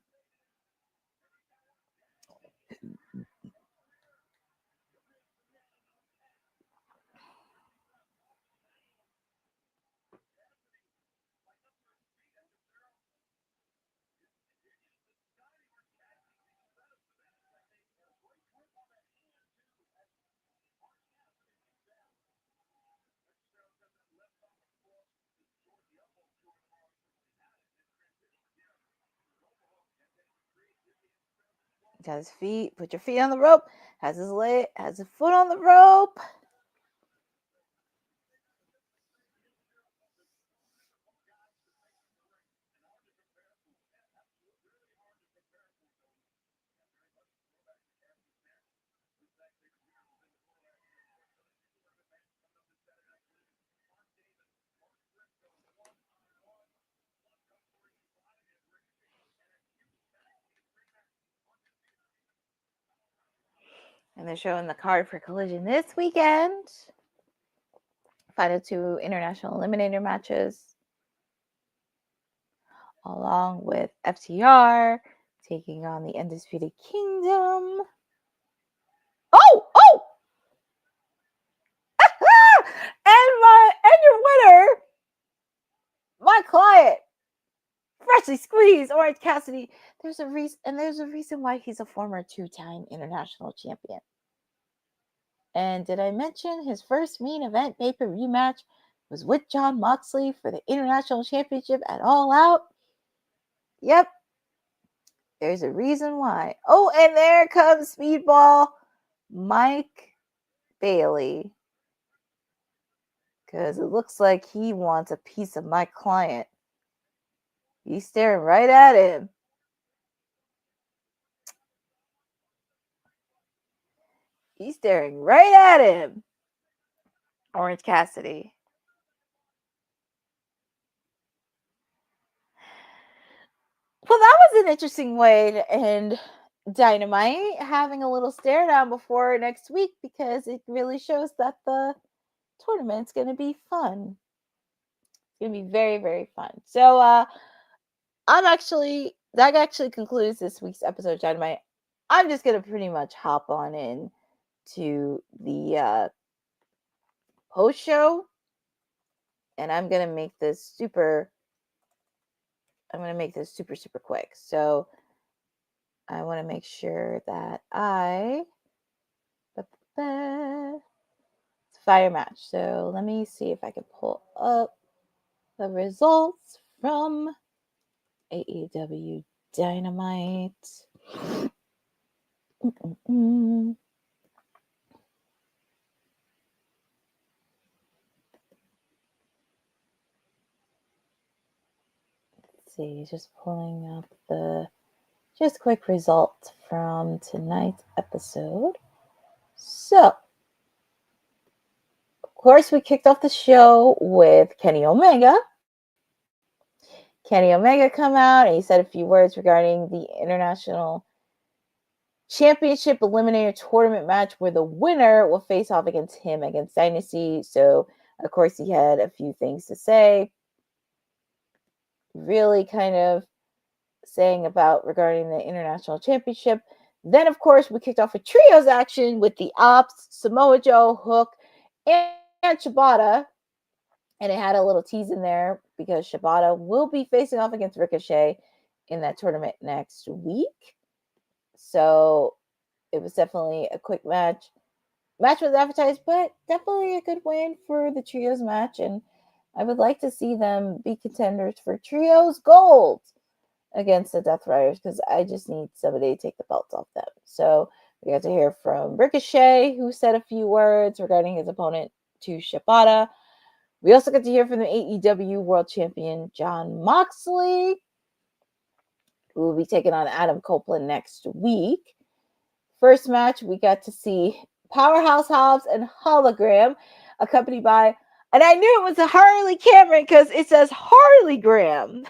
C: Got his feet. Put your feet on the rope. Has his leg. Has his foot on the rope. And they're showing the card for Collision this weekend. Final 2 international eliminator matches, along with FTR taking on the Undisputed Kingdom. Oh! and your winner, my client, freshly squeezed Orange Cassidy. There's a reason why he's a former 2-time international champion. And did I mention his first main event pay-per-view match was with Jon Moxley for the International Championship at All Out? Yep. There's a reason why. Oh, and there comes Speedball Mike Bailey. Because it looks like he wants a piece of my client. He's staring right at him. He's staring right at him. Orange Cassidy. Well, that was an interesting way to end Dynamite, having a little stare down before next week, because it really shows that the tournament's going to be fun. It's going to be very, very fun. So, that actually concludes this week's episode of Dynamite. I'm just going to pretty much hop on in to the post show, and I'm going to make this super quick. So I want to make sure that it's a fire match. So let me see if I can pull up the results from AEW Dynamite. Let's see, just pulling up the quick results from tonight's episode. So, of course, we kicked off the show with Kenny Omega. Kenny Omega come out and he said a few words regarding the International Championship Eliminator Tournament match, where the winner will face off against him against Dynasty. So, of course, he had a few things to say. Really kind of saying about regarding the International Championship. Then, of course, we kicked off with trios action with the Ops, Samoa Joe, Hook, and Shibata. And it had a little tease in there because Shibata will be facing off against Ricochet in that tournament next week. So it was definitely a quick match. Match was advertised, but definitely a good win for the trios match. And I would like to see them be contenders for trios gold against the Death Riders, because I just need somebody to take the belts off them. So We got to hear from Ricochet, who said a few words regarding his opponent to Shibata. We also got to hear from the AEW World Champion Jon Moxley, who will be taking on Adam Copeland next week. First match, we got to see Powerhouse Hobbs and Hologram, accompanied by, and I knew it was a Harley Cameron because it says Harley Graham.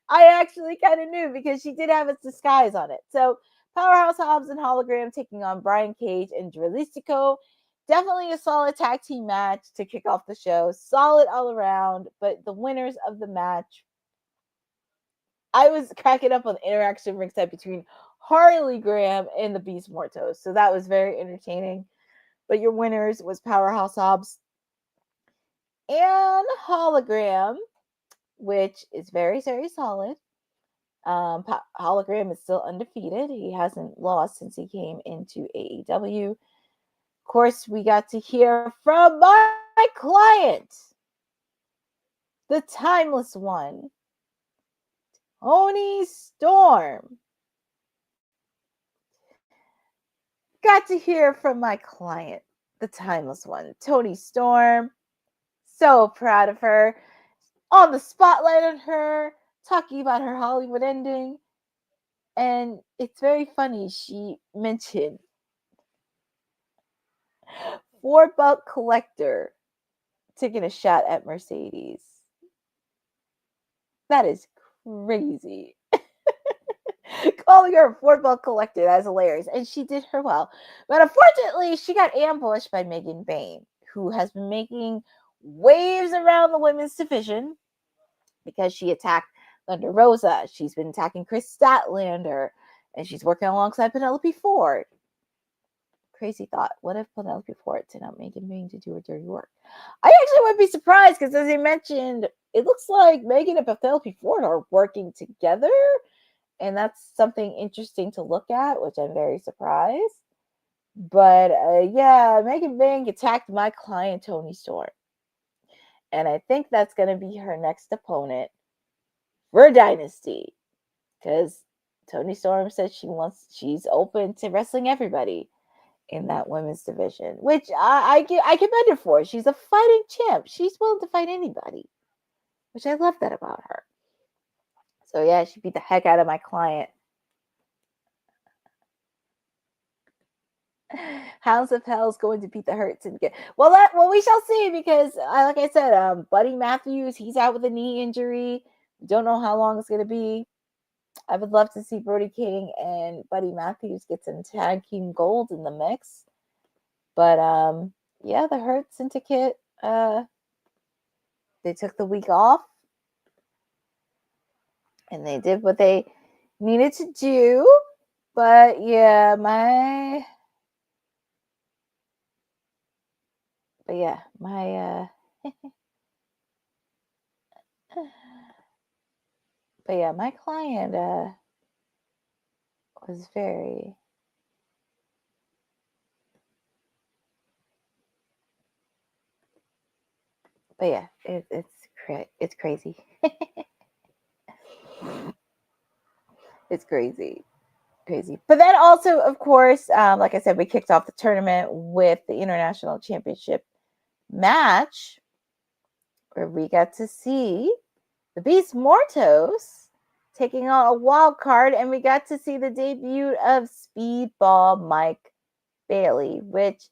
C: I actually kind of knew because she did have its disguise on it. So Powerhouse Hobbs and Hologram taking on Brian Cage and Dralistico. Definitely a solid tag team match to kick off the show. Solid all around, but the winners of the match, I was cracking up on the interaction ringside between Harley Graham and the Beast Mortos. So that was very entertaining. But your winners was Powerhouse Hobbs and Hologram, which is very, very solid. Hologram is still undefeated. He hasn't lost since he came into AEW. Of course, we got to hear from my client, the timeless one, Toni Storm. Got to hear from my client, the timeless one, Toni Storm. So proud of her. On the spotlight on her, talking about her Hollywood ending. And it's very funny. She mentioned $4 collector taking a shot at Mercedes. That is crazy. Calling her a $4 collector, that's hilarious. And she did her well. But unfortunately, she got ambushed by Megan Bayne, who has been making waves around the women's division because she attacked Thunder Rosa. She's been attacking Chris Statlander, and she's working alongside Penelope Ford. Crazy thought. What if Penelope Ford did not make Megan to do her dirty work? I actually wouldn't be surprised because, as I mentioned, it looks like Megan and Penelope Ford are working together, and that's something interesting to look at, which I'm very surprised. But yeah, Megan Bayne attacked my client, Toni Storm. And I think that's going to be her next opponent for Dynasty. Because Toni Storm said she's open to wrestling everybody in that women's division, which I commend her for. She's a fighting champ. She's willing to fight anybody, which I love that about her. So yeah, she beat the heck out of my client. Hounds of Hell is going to beat the Hurt Syndicate. Well, we shall see because, like I said, Buddy Matthews, he's out with a knee injury. Don't know how long it's going to be. I would love to see Brody King and Buddy Matthews get some tag team gold in the mix. But yeah, the Hurt Syndicate, they took the week off and they did what they needed to do. But yeah, my my client was very it's crazy. It's crazy. But then also, of course, like I said, we kicked off the tournament with the International Championship match where we got to see the Beast Mortos taking on a wild card, and we got to see the debut of Speedball Mike Bailey, which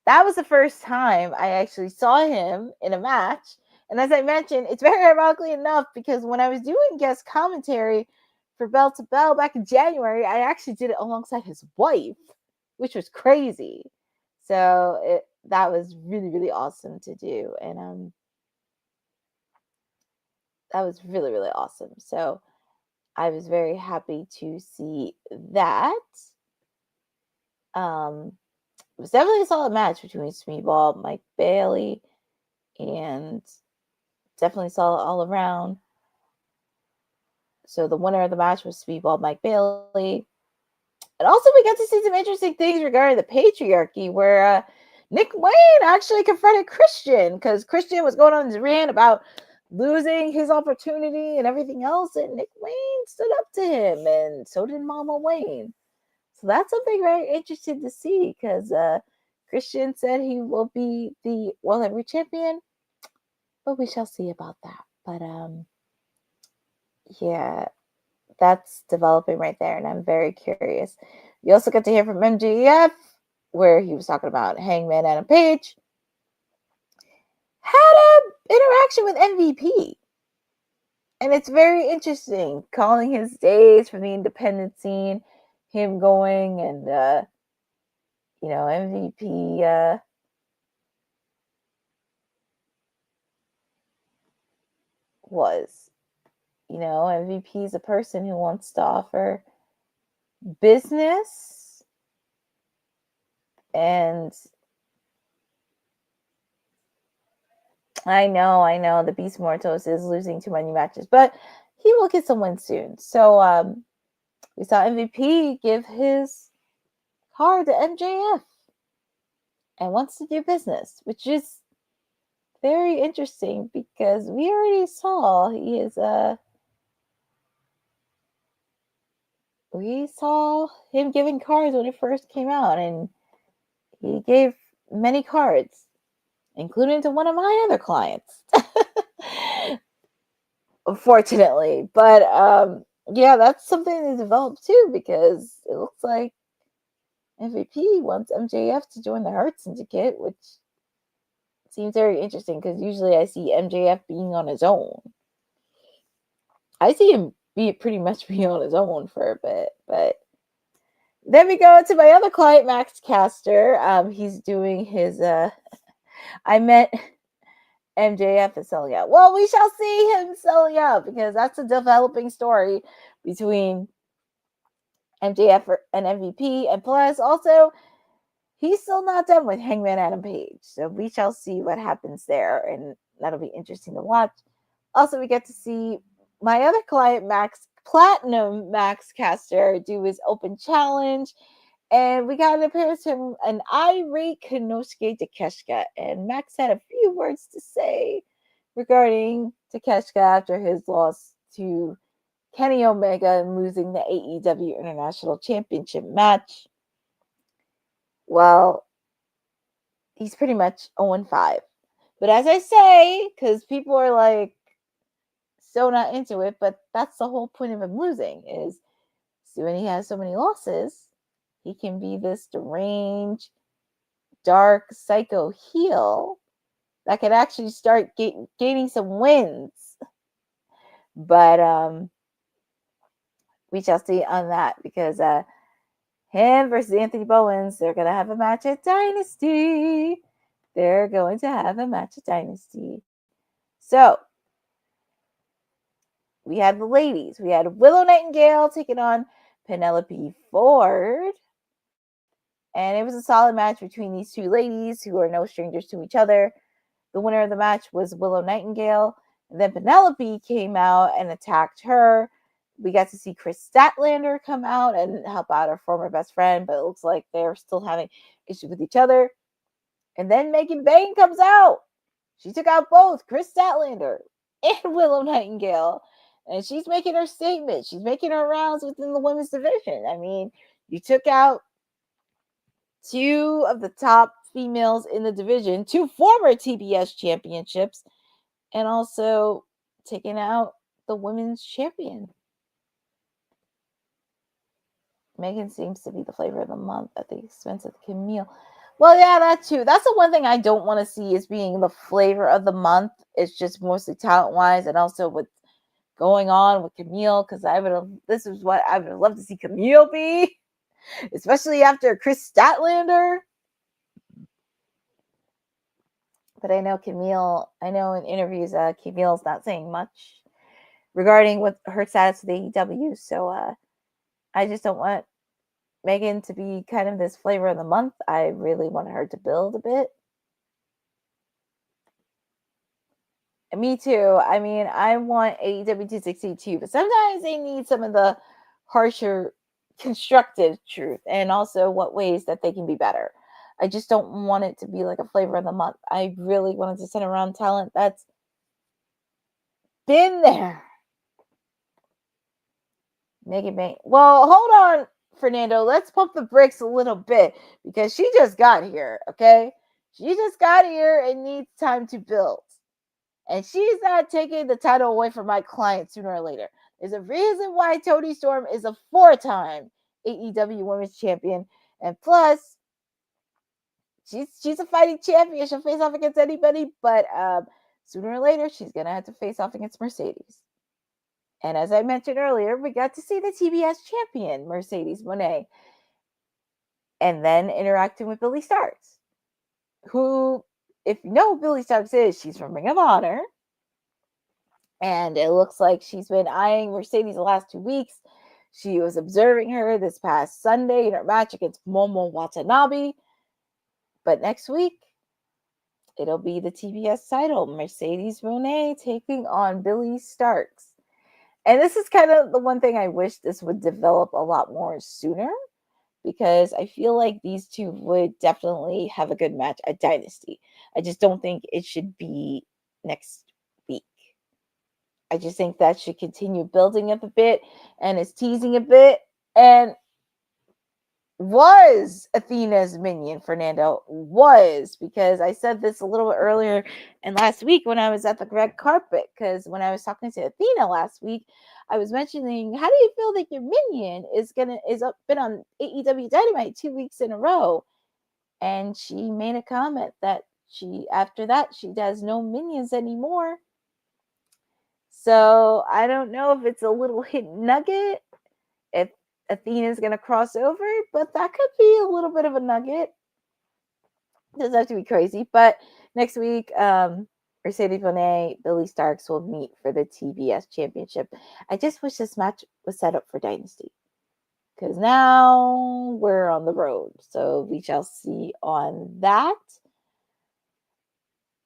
C: that was the first time I actually saw him in a match. And as I mentioned, it's very ironically enough because when I was doing guest commentary for Bell to Bell back in January, I actually did it alongside his wife, which was crazy. So that was really, really awesome to do. And that was really, really awesome. So I was very happy to see that. It was definitely a solid match between Speedball, Mike Bailey, and definitely solid all around. So the winner of the match was Speedball Mike Bailey. And also we got to see some interesting things regarding the patriarchy where Nick Wayne actually confronted Christian because Christian was going on his rant about losing his opportunity and everything else. And Nick Wayne stood up to him, and so did Mama Wayne. So that's something very interesting to see because Christian said he will be the World Heavyweight Champion, but we shall see about that. But yeah, that's developing right there, and I'm very curious. You also got to hear from MJF, where he was talking about Hangman Adam Page had an interaction with MVP. And it's very interesting, calling his days from the independent scene, him going and, MVP was, MVP is a person who wants to offer business and I know the Beast Mortos is losing too many matches, but he will get some wins soon. So we saw MVP give his card to MJF and wants to do business, which is very interesting because we already saw we saw him giving cards when it first came out, and he gave many cards, including to one of my other clients. Unfortunately. But yeah, that's something to develop too, because it looks like MVP wants MJF to join the Hurt Syndicate, which seems very interesting because usually I see MJF being on his own. I see him pretty much be on his own for a bit, but then we go to my other client, Max Caster. He's doing his I met MJF is selling out. Well, we shall see him selling out because that's a developing story between MJF and MVP. And plus, also, he's still not done with Hangman Adam Page. So we shall see what happens there. And that'll be interesting to watch. Also, we get to see my other client, Platinum Max Caster, do his open challenge. And we got an appearance from an irate Konosuke Takeshita. And Max had a few words to say regarding Takeshita after his loss to Kenny Omega and losing the AEW International Championship match. Well, he's pretty much 0-5. But as I say, because people are like so not into it, but that's the whole point of him losing is when he has so many losses, he can be this deranged, dark, psycho heel that could actually start gaining some wins. But we shall see on that because him versus Anthony Bowens, they're going to have a match at Dynasty. They're going to have a match at Dynasty. So, we had the ladies. We had Willow Nightingale taking on Penelope Ford. And it was a solid match between these two ladies who are no strangers to each other. The winner of the match was Willow Nightingale. And then Penelope came out and attacked her. We got to see Chris Statlander come out and help out her former best friend, but it looks like they're still having issues with each other. And then Megan Bayne comes out. She took out both Chris Statlander and Willow Nightingale. And she's making her statement. She's making her rounds within the women's division. I mean, you took out two of the top females in the division, two former TBS championships, and also taking out the women's champion. Megan seems to be the flavor of the month at the expense of Camille. Well, yeah, that too. That's the one thing I don't want to see is being the flavor of the month. It's just mostly talent-wise and also what's going on with Camille, because this is what I would love to see Camille be, especially after Chris Statlander. But I know in interviews, Camille's not saying much regarding what her status with AEW. So I just don't want Megan to be kind of this flavor of the month. I really want her to build a bit. And me too. I mean, I want AEW to succeed too, but sometimes they need some of the harsher, constructive truth and also what ways that they can be better. I just don't want it to be like a flavor of the month. I really wanted to send around talent that's been there. Megan Bayne. Well, hold on Fernando, let's pump the brakes a little bit because she just got here, okay? She just got here and needs time to build. And she's not taking the title away from my client sooner or later. There's a reason why Toni Storm is a 4-time AEW Women's Champion. And plus, she's a fighting champion. She'll face off against anybody, but sooner or later, she's going to have to face off against Mercedes. And as I mentioned earlier, we got to see the TBS champion, Mercedes Moné, and then interacting with Billie Starkz, who, if you know who Billie Starkz is, she's from Ring of Honor. And it looks like she's been eyeing Mercedes the last 2 weeks. She was observing her this past Sunday in her match against Momo Watanabe. But next week, it'll be the TBS title, Mercedes Moné taking on Billie Starkz. And this is kind of the one thing I wish this would develop a lot more sooner, because I feel like these two would definitely have a good match at Dynasty. I just don't think it should be next week. I just think that should continue building up a bit and is teasing a bit. And was Athena's minion, Fernando, was, because I said this a little bit earlier and last week when I was at the red carpet, because when I was talking to Athena last week, I was mentioning, how do you feel that your minion been on AEW Dynamite 2 weeks in a row? And she made a comment that after that she does no minions anymore. So I don't know if it's a little hidden nugget, if Athena's going to cross over, but that could be a little bit of a nugget. It doesn't have to be crazy, but next week, Mercedes Moné, Billie Starkz will meet for the TBS Championship. I just wish this match was set up for Dynasty, because now we're on the road, so we shall see on that.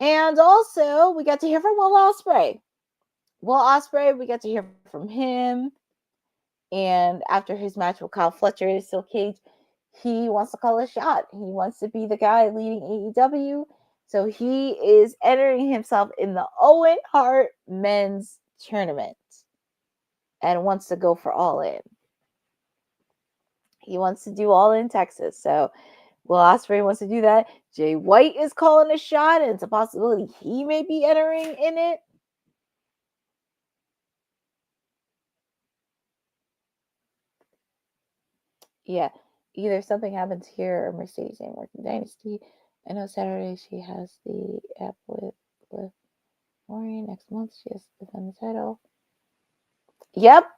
C: And also, we got to hear from Will Ospreay. Will Ospreay, we got to hear from him. And after his match with Kyle Fletcher in a steel cage, he wants to call a shot. He wants to be the guy leading AEW. So he is entering himself in the Owen Hart Men's Tournament and wants to go for All In. He wants to do All In Texas. So Will Ospreay wants to do that. Jay White is calling a shot, and it's a possibility he may be entering in it. Yeah, either something happens here or Mercedes ain't working Dynasty. I know Saturday she has the app with Maureen. Next month she has to defend the title. Yep.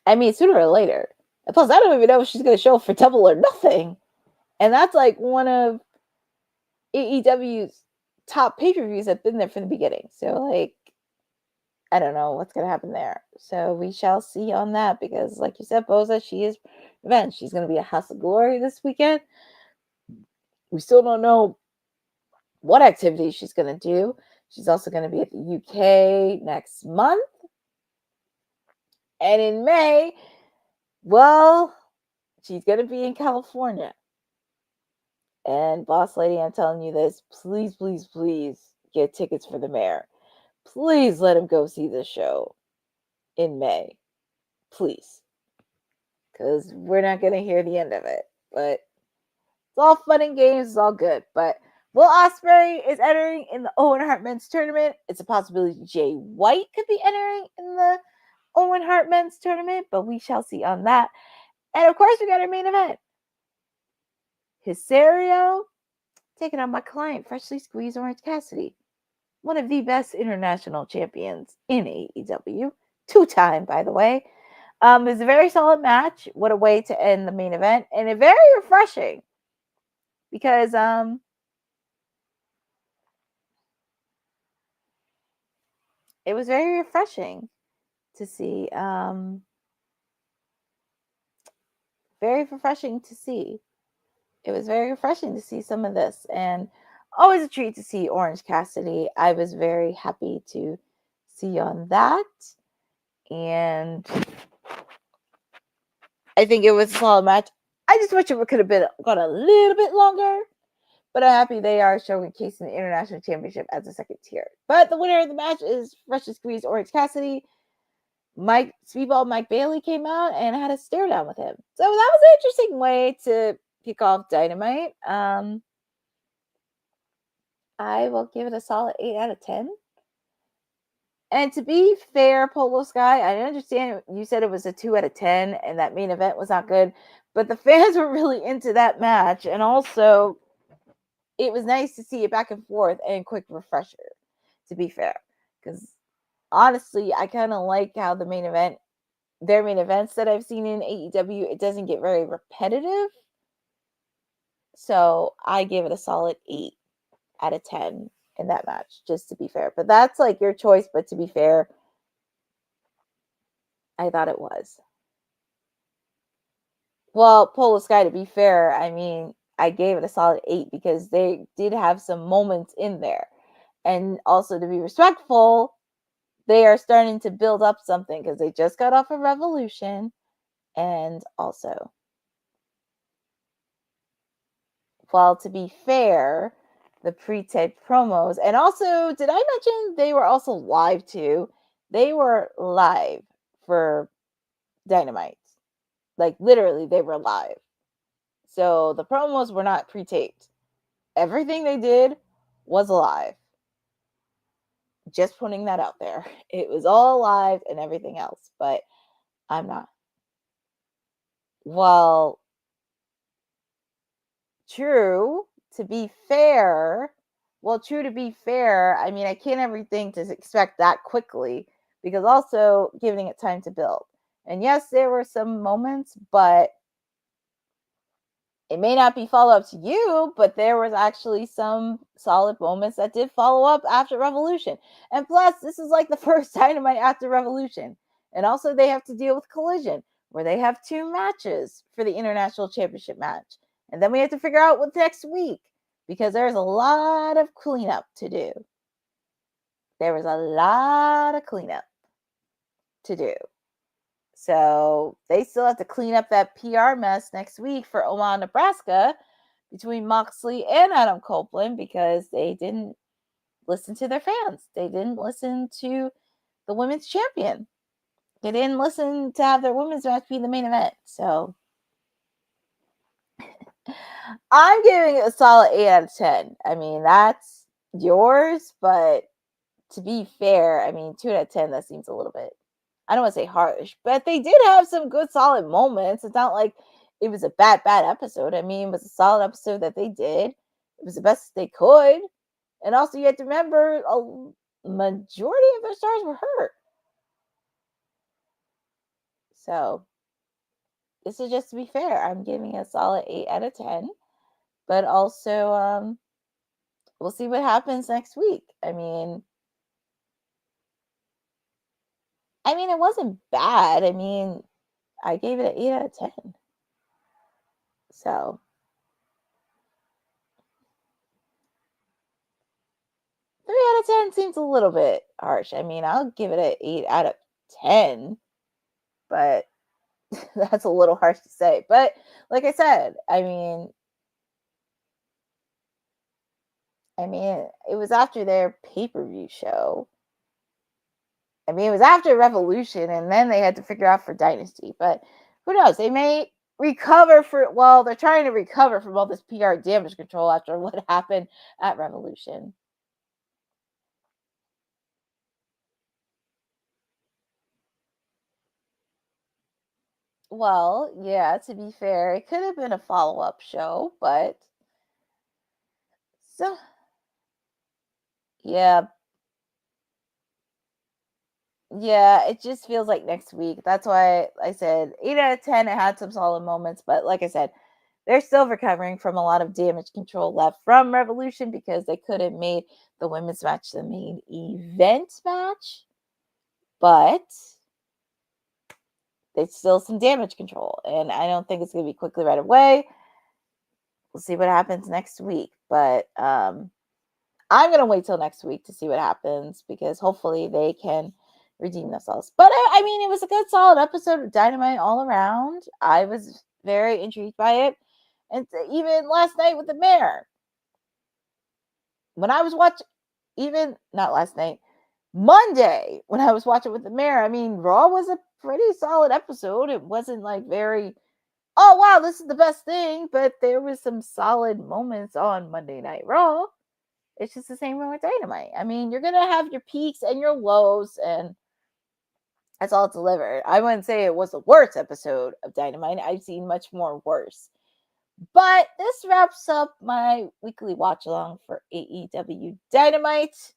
C: I mean, sooner or later. And plus, I don't even know if she's going to show up for Double or Nothing. And that's like one of AEW's top pay-per-views that's been there from the beginning. So, like, I don't know what's going to happen there. So we shall see on that, because, like you said, Boza, she is revenge. She's going to be at House of Glory this weekend. We still don't know what activities she's going to do. She's also going to be at the UK next month. And in May, well, she's going to be in California. And boss lady, I'm telling you this, please, please, please get tickets for the mayor. Please let him go see the show in May. Please. Because we're not going to hear the end of it. But it's all fun and games. It's all good. But Will Ospreay is entering in the Owen Hart Men's Tournament. It's a possibility Jay White could be entering in the Owen Hart Men's Tournament. But we shall see on that. And of course, we got our main event. Hechicero taking on my client, freshly squeezed Orange Cassidy. One of the best international champions in AEW. 2-time, by the way. It was a very solid match. What a way to end the main event. And a very refreshing. Because it was very refreshing to see. Very refreshing to see. It was very refreshing to see some of this. And always a treat to see Orange Cassidy. I was very happy to see on that. And I think it was a solid match. I just wish it could have been gone a little bit longer. But I'm happy they are showcasing the International Championship as a second tier. But the winner of the match is freshly squeezed Orange Cassidy. Speedball Mike Bailey came out and had a stare down with him. So that was an interesting way to kick off Dynamite. I will give it a solid 8 out of 10. And to be fair, Polo Sky, I understand you said it was a 2 out of 10 and that main event was not good, but the fans were really into that match. And also, it was nice to see it back and forth and quick refresher, to be fair. Because honestly, I kind of like how their main events that I've seen in AEW, it doesn't get very repetitive. So I give it a solid 8 out of 10 in that match, just to be fair. But that's like your choice, but to be fair, I thought it was. Well, Polo Sky, to be fair, I mean, I gave it a solid 8 because they did have some moments in there. And also, to be respectful, they are starting to build up something because they just got off a Revolution. And also, well, to be fair, the pre-tape promos, and also, did I mention they were also live too? They were live for Dynamite. Like, literally, they were live. So the promos were not pre-taped. Everything they did was live. Just putting that out there. It was all live and everything else, but I'm not. Well, true to be fair, I mean, I can't everything to expect that quickly because also giving it time to build. And yes, there were some moments, but it may not be follow-up to you, but there was actually some solid moments that did follow up after Revolution. And plus, this is like the first Dynamite after Revolution. And also, they have to deal with Collision, where they have 2 matches for the International Championship match. And then we have to figure out what's next week, because there's a lot of cleanup to do. There was a lot of cleanup to do. So they still have to clean up that PR mess next week for Omaha, Nebraska, between Moxley and Adam Copeland, because they didn't listen to their fans. They didn't listen to the women's champion. They didn't listen to have their women's match be the main event. So I'm giving it a solid 8 out of 10. I mean, that's yours, but to be fair, I mean, 2 out of 10, that seems a little bit, I don't want to say harsh, but they did have some good, solid moments. It's not like it was a bad episode. I mean, it was a solid episode that they did. It was the best they could. And also, you have to remember, a majority of their stars were hurt. So, this is just to be fair. I'm giving a solid 8 out of 10. But also, we'll see what happens next week. I mean, it wasn't bad. I mean, I gave it an 8 out of 10. So, 3 out of 10 seems a little bit harsh. I mean, I'll give it an 8 out of 10, but that's a little harsh to say. But like I said, I mean, it was after their pay-per-view show. I mean, it was after Revolution, and then they had to figure out for Dynasty. But who knows? They may recover they're trying to recover from all this PR damage control after what happened at Revolution. Well, yeah, to be fair, it could have been a follow-up show, but so yeah. Yeah, it just feels like next week. That's why I said 8 out of 10. It had some solid moments, but like I said, they're still recovering from a lot of damage control left from Revolution because they could have made the women's match the main event match, but there's still some damage control, and I don't think it's going to be quickly right away. We'll see what happens next week, but I'm going to wait till next week to see what happens because hopefully they can redeem themselves. But I mean, it was a good, solid episode of Dynamite all around. I was very intrigued by it. And even last night with the mayor, when I was watching, even not last night, Monday, when I was watching with the mayor, I mean, Raw was a pretty solid episode. It wasn't like very, oh wow, this is the best thing, but there was some solid moments on Monday Night Raw. It's just the same way with Dynamite. I mean, you're gonna have your peaks and your lows, and that's all delivered. I wouldn't say it was the worst episode of Dynamite. I've seen much more worse. But this wraps up my weekly watch along for AEW Dynamite.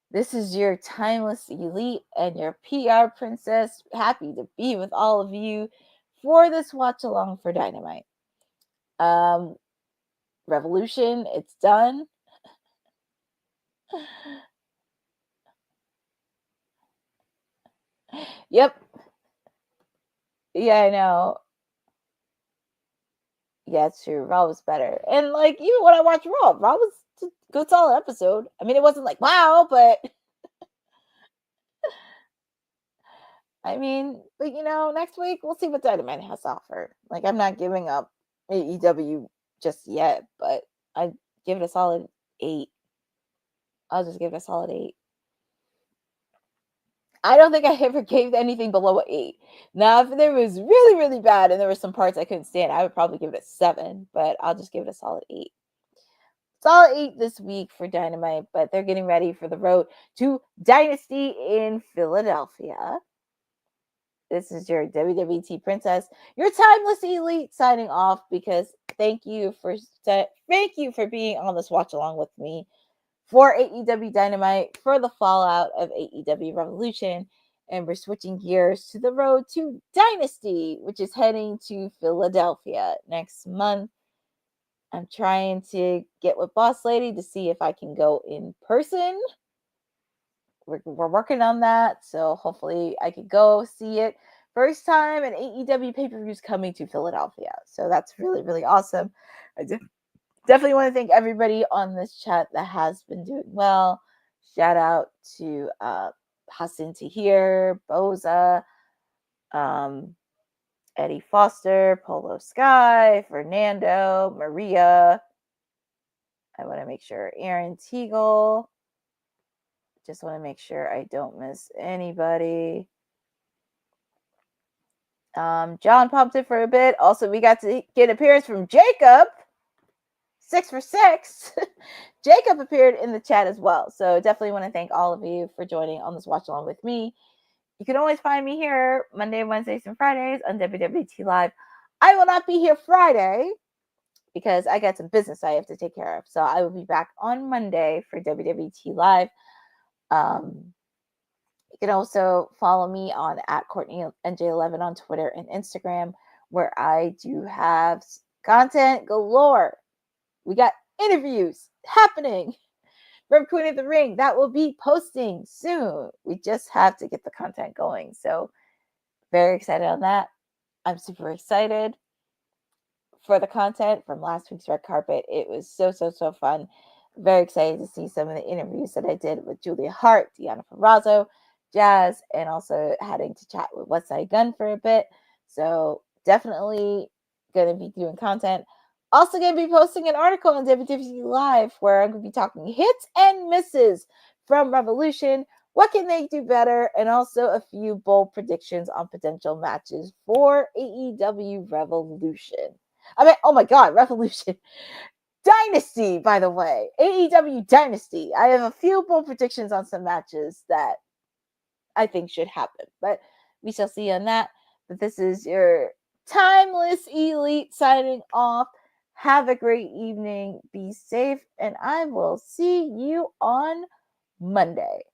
C: This is your timeless elite and your PR princess. Happy to be with all of you for this watch along for Dynamite. Revolution, it's done. Yep. Yeah, I know. Yeah, it's true. Raw was better. And like, even when I watched Raw was a good solid episode. I mean, it wasn't like wow, but I mean, but you know, next week we'll see what Dynamite has to offer. Like, I'm not giving up AEW just yet, but I give it a solid 8. I'll just give it a solid 8. I don't think I ever gave anything below an 8. Now, if there was really, really bad and there were some parts I couldn't stand, I would probably give it a 7, but I'll just give it a solid 8. Solid 8 this week for Dynamite, but they're getting ready for the road to Dynasty in Philadelphia. This is your WWT Princess, your timeless elite, signing off, because thank you for being on this watch along with me for AEW Dynamite, for the fallout of AEW Revolution, and we're switching gears to the road to Dynasty, which is heading to Philadelphia next month. I'm trying to get with Boss Lady to see if I can go in person. We're working on that, so hopefully I could go see it. First time an AEW pay-per-view is coming to Philadelphia, so that's really, really awesome. I definitely want to thank everybody on this chat that has been doing well. Shout out to Hassan Tahir, Boza, Eddie Foster, Polo Sky, Fernando, Maria. I want to make sure Aaron Teagle. Just want to make sure I don't miss anybody. John popped in for a bit. Also, we got to get an appearance from Jacob. 6 for 6. Jacob appeared in the chat as well. So definitely want to thank all of you for joining on this watch along with me. You can always find me here Monday, Wednesdays, and Fridays on WWT Live. I will not be here Friday because I got some business I have to take care of. So I will be back on Monday for WWT Live. You can also follow me on @CourtneyNJ11 on Twitter and Instagram, where I do have content galore. We got interviews happening from Queen of the Ring that will be posting soon. We just have to get the content going. So very excited on that. I'm super excited for the content from last week's Red Carpet. It was so fun. Very excited to see some of the interviews that I did with Julia Hart, Deanna Purrazzo, Jazz, and also heading to chat with Westside Gun for a bit. So definitely going to be doing content. Also going to be posting an article on WWT Live where I'm going to be talking hits and misses from Revolution. What can they do better? And also a few bold predictions on potential matches for AEW Revolution. I mean, oh my God, Revolution. Dynasty, by the way. AEW Dynasty. I have a few bold predictions on some matches that I think should happen. But we shall see on that. But this is your timeless elite signing off. Have a great evening. Be safe. And I will see you on Monday.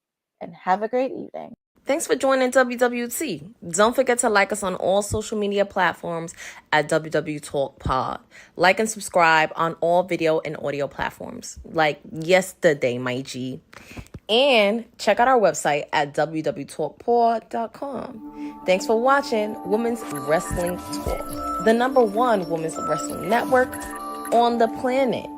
C: And have a great evening.
B: Thanks for joining WWT. Don't forget to like us on all social media platforms at wwtalkpod. Like and subscribe on all video and audio platforms like yesterday, my G. And check out our website at wwtalkpod.com. Thanks for watching Women's Wrestling Talk, the #1 women's wrestling network on the planet.